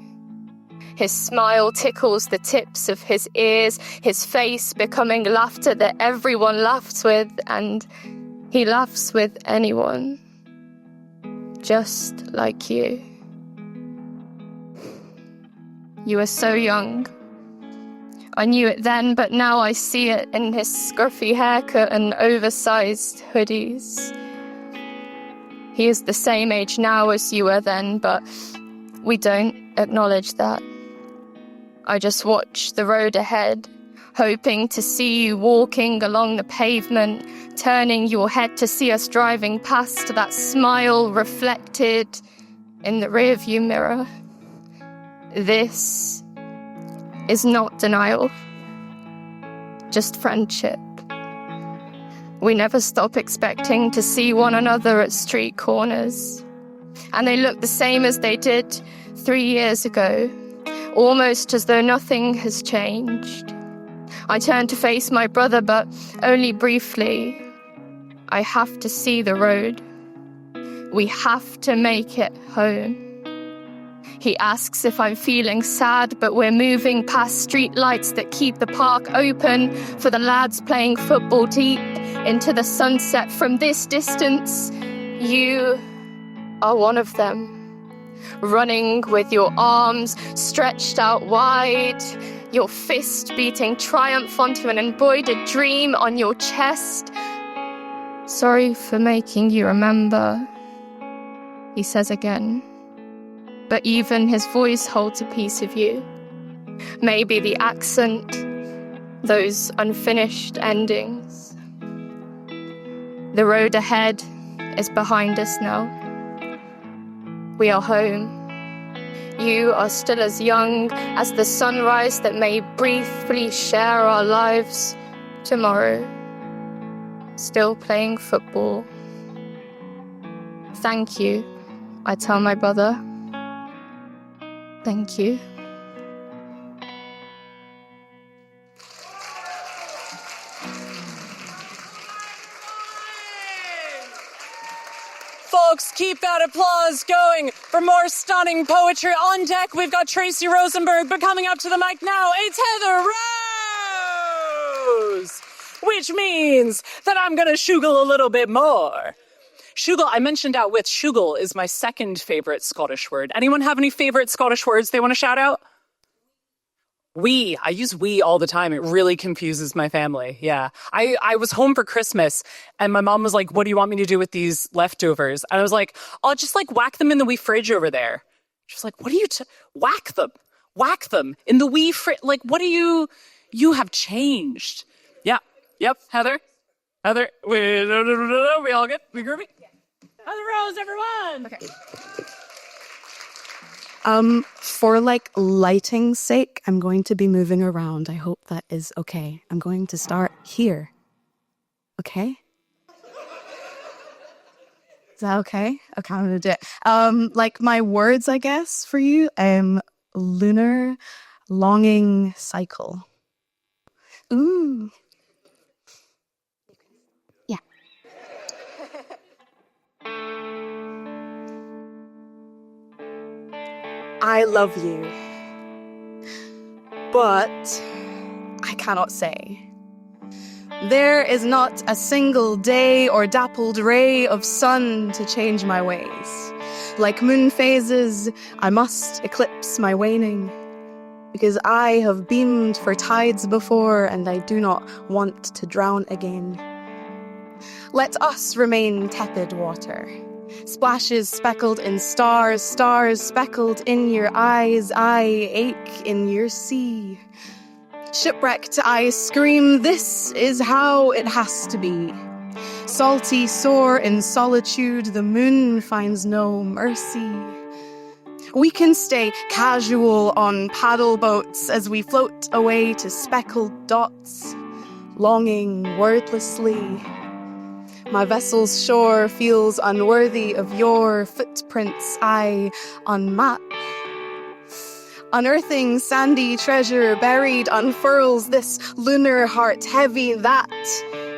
His smile tickles the tips of his ears, his face becoming laughter that everyone laughs with, and he laughs with anyone. Just like you. You were so young. I knew it then, but now I see it in his scruffy haircut and oversized hoodies. He is the same age now as you were then, but we don't acknowledge that. I just watch the road ahead, hoping to see you walking along the pavement, turning your head to see us driving past, that smile reflected in the rearview mirror. This is not denial, just friendship. We never stop expecting to see one another at street corners, and they look the same as they did 3 years ago, almost as though nothing has changed. I turn to face my brother, but only briefly. I have to see the road. We have to make it home. He asks if I'm feeling sad, but we're moving past street lights that keep the park open for the lads playing football deep into the sunset. From this distance, you are one of them, running with your arms stretched out wide, your fist beating triumph onto an embroidered dream on your chest. Sorry for making you remember, he says again. But even his voice holds a piece of you. Maybe the accent, those unfinished endings. The road ahead is behind us now. We are home. You are still as young as the sunrise that may briefly share our lives tomorrow. Still playing football. Thank you, I tell my brother. Thank you. Folks, keep that applause going for more stunning poetry. On deck, we've got Tracy Rosenberg, but coming up to the mic now, it's Heather Rose! Which means that I'm going to shugle a little bit more. Shugle, I mentioned out with shugle is my second favorite Scottish word. Anyone have any favorite Scottish words they want to shout out? We. I use we all the time. It really confuses my family. Yeah. I was home for Christmas and my mom was like, what do you want me to do with these leftovers? And I was like, I'll just like whack them in the wee fridge over there. She's like, what are you whack them? Whack them in the wee fridge. Like, what do you have changed? Yeah. Yep. Heather, we all good? We groovy? Heather Rose, everyone. Okay. For like lighting's sake, I'm going to be moving around. I hope that is okay. I'm going to start here. Okay? Is that okay? Okay, I'm gonna do it. Like my words, I guess, for you, lunar longing cycle. Ooh. Yeah. I love you, but I cannot say. There is not a single day or dappled ray of sun to change my ways. Like moon phases, I must eclipse my waning, because I have beamed for tides before and I do not want to drown again. Let us remain tepid water. Splashes speckled in stars, stars speckled in your eyes, I ache in your sea. Shipwrecked, I scream, this is how it has to be. Salty, sore in solitude, the moon finds no mercy. We can stay casual on paddle boats as we float away to speckled dots, longing wordlessly. My vessel's shore feels unworthy of your footprints I unmap. Unearthing sandy treasure buried unfurls this lunar heart heavy that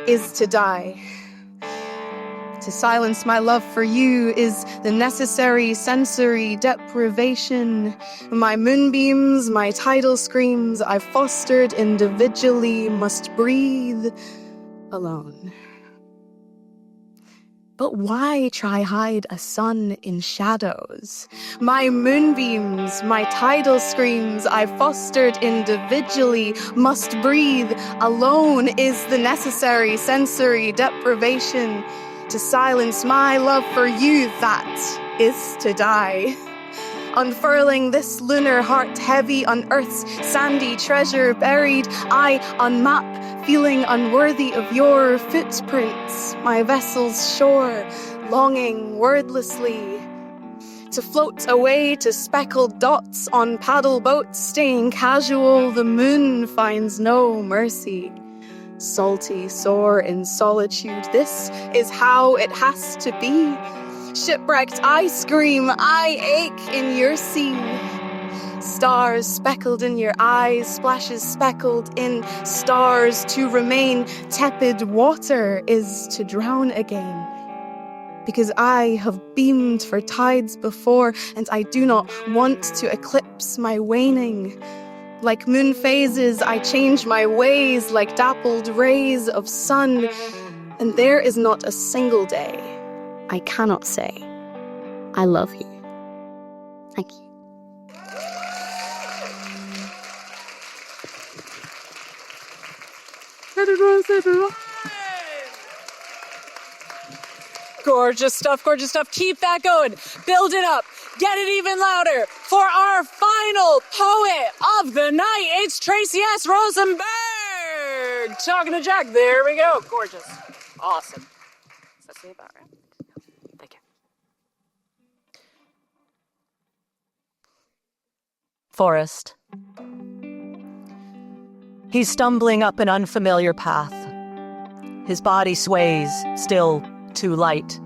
is to die. To silence my love for you is the necessary sensory deprivation. My moonbeams, my tidal screams I fostered individually must breathe alone. But why try hide a sun in shadows? My moonbeams, my tidal screams I fostered individually must breathe alone is the necessary sensory deprivation. To silence my love for you, that is to die. Unfurling this lunar heart heavy on Earth's sandy treasure buried, I unmap, feeling unworthy of your footprints, my vessel's shore, longing wordlessly to float away to speckled dots on paddle boats, staying casual, the moon finds no mercy. Salty, sore in solitude, this is how it has to be. Shipwrecked, I scream, I ache in your sea. Stars speckled in your eyes, splashes speckled in stars. To remain tepid water is to drown again. Because I have beamed for tides before, and I do not want to eclipse my waning. Like moon phases, I change my ways like dappled rays of sun. And there is not a single day I cannot say, I love you. Thank you. Gorgeous stuff, gorgeous stuff. Keep that going. Build it up. Get it even louder. For our final poet of the night, it's Tracy S. Rosenberg. Talking to Jack. There we go. Gorgeous. Awesome. That's about right. Thank you. Forest. He's stumbling up an unfamiliar path. His body sways, still too light.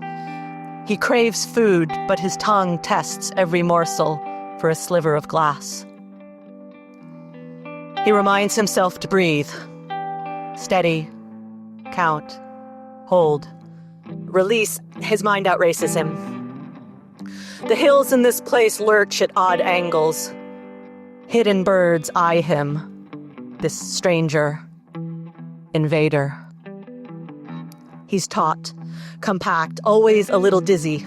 He craves food, but his tongue tests every morsel for a sliver of glass. He reminds himself to breathe. Steady. Count. Hold. Release. His mind outraces him. The hills in this place lurch at odd angles. Hidden birds eye him. This stranger. Invader. He's taut, compact, always a little dizzy.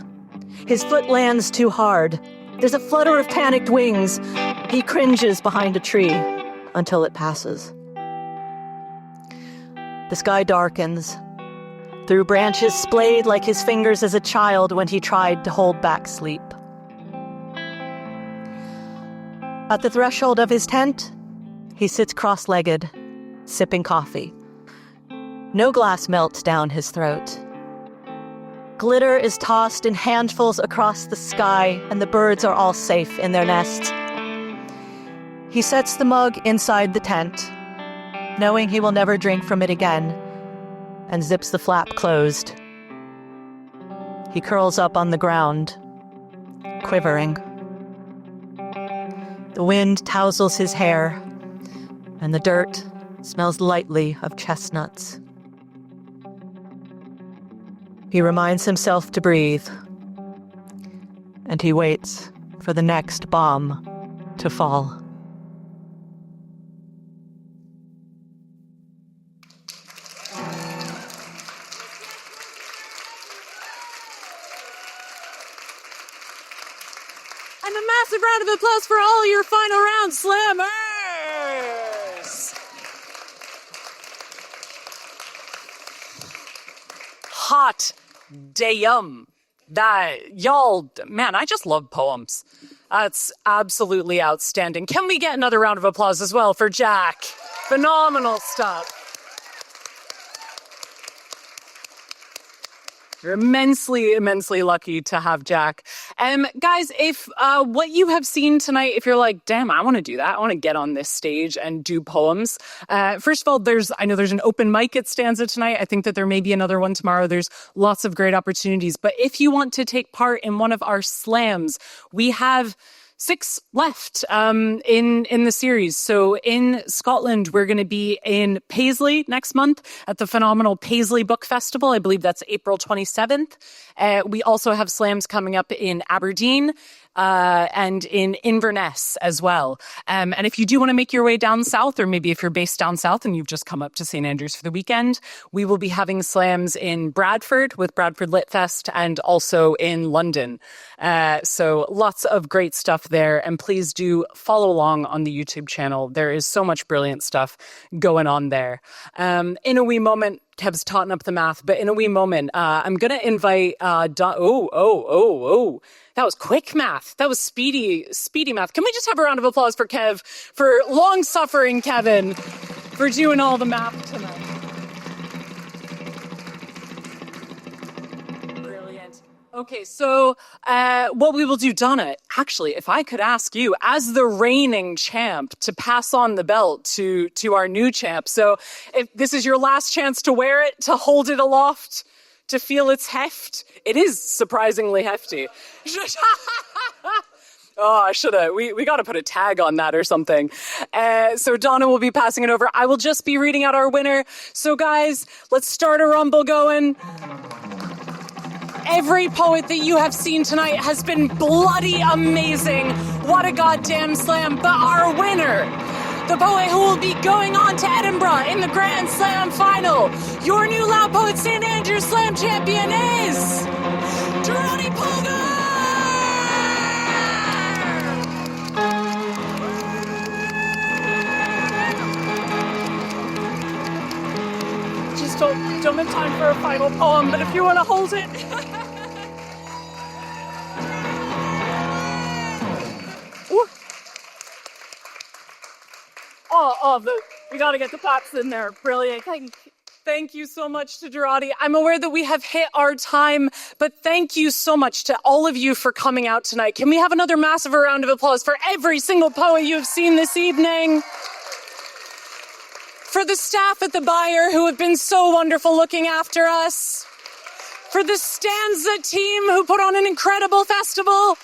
His foot lands too hard. There's a flutter of panicked wings. He cringes behind a tree until it passes. The sky darkens. Through branches splayed like his fingers as a child when he tried to hold back sleep. At the threshold of his tent, he sits cross-legged, sipping coffee. No glass melts down his throat. Glitter is tossed in handfuls across the sky, and the birds are all safe in their nests. He sets the mug inside the tent, knowing he will never drink from it again, and zips the flap closed. He curls up on the ground, quivering. The wind tousles his hair, and the dirt smells lightly of chestnuts. He reminds himself to breathe, and he waits for the next bomb to fall. And a massive round of applause for all your final round slammers! Hot damn. Y'all, man, I just love poems. That's absolutely outstanding. Can we get another round of applause as well for Jack? Phenomenal stuff. We're immensely, immensely lucky to have Jack. Guys, if what you have seen tonight, if you're like, damn, I want to do that. I want to get on this stage and do poems. First of all, I know there's an open mic at StAnza tonight. I think that there may be another one tomorrow. There's lots of great opportunities. But if you want to take part in one of our slams, we have 6 left in the series. So in Scotland, we're going to be in Paisley next month at the phenomenal Paisley Book Festival. I believe that's April 27th. We also have slams coming up in Aberdeen and in Inverness as well. And if you do want to make your way down south, or maybe if you're based down south and you've just come up to St. Andrews for the weekend, we will be having slams in Bradford with Bradford Lit Fest and also in London. So lots of great stuff there. And please do follow along on the YouTube channel. There is so much brilliant stuff going on there. In a wee moment, Kev's taught up the math, but in a wee moment, I'm going to invite that was quick math. That was speedy math. Can we just have a round of applause for Kev, for long-suffering Kevin, for doing all the math tonight? Brilliant. Okay, so what we will do, Donna, actually, if I could ask you, as the reigning champ, to pass on the belt to our new champ. So if this is your last chance to wear it, to hold it aloft, to feel its heft. It is surprisingly hefty. Oh, I should have. We got to put a tag on that or something. So Donna will be passing it over. I will just be reading out our winner. So guys, let's start a rumble going. Every poet that you have seen tonight has been bloody amazing. What a goddamn slam. But our winner, the poet who will be going on to Edinburgh in the Grand Slam final, your new Loud Poet St. Andrews Slam champion is Durrani Polgar! Just don't have time for a final poem, but if you want to hold it. We got to get the claps in there. Brilliant. Thank you so much to Durrani. I'm aware that we have hit our time, but thank you so much to all of you for coming out tonight. Can we have another massive round of applause for every single poet you have seen this evening? For the staff at the Byre who have been so wonderful looking after us. For the StAnza team who put on an incredible festival.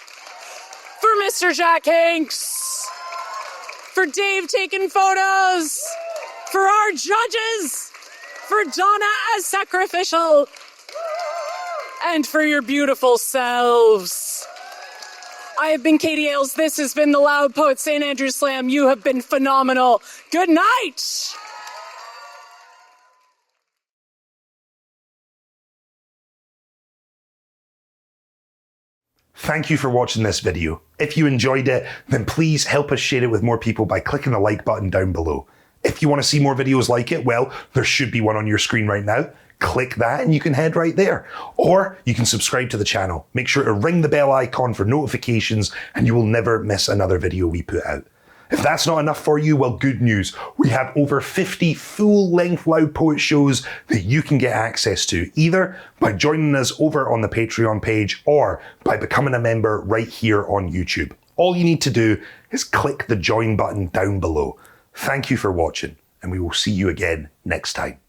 For Mr. Jack Hanks. For Dave taking photos, for our judges, for Donna as Sacrificial, and for your beautiful selves. I have been Katie Ailes. This has been the Loud Poet St. Andrews Slam. You have been phenomenal. Good night. Thank you for watching this video. If you enjoyed it, then please help us share it with more people by clicking the like button down below. If you want to see more videos like it, well, there should be one on your screen right now. Click that and you can head right there. Or you can subscribe to the channel. Make sure to ring the bell icon for notifications and you will never miss another video we put out. If that's not enough for you, well, good news. We have over 50 full-length Loud Poet shows that you can get access to, either by joining us over on the Patreon page or by becoming a member right here on YouTube. All you need to do is click the join button down below. Thank you for watching, and we will see you again next time.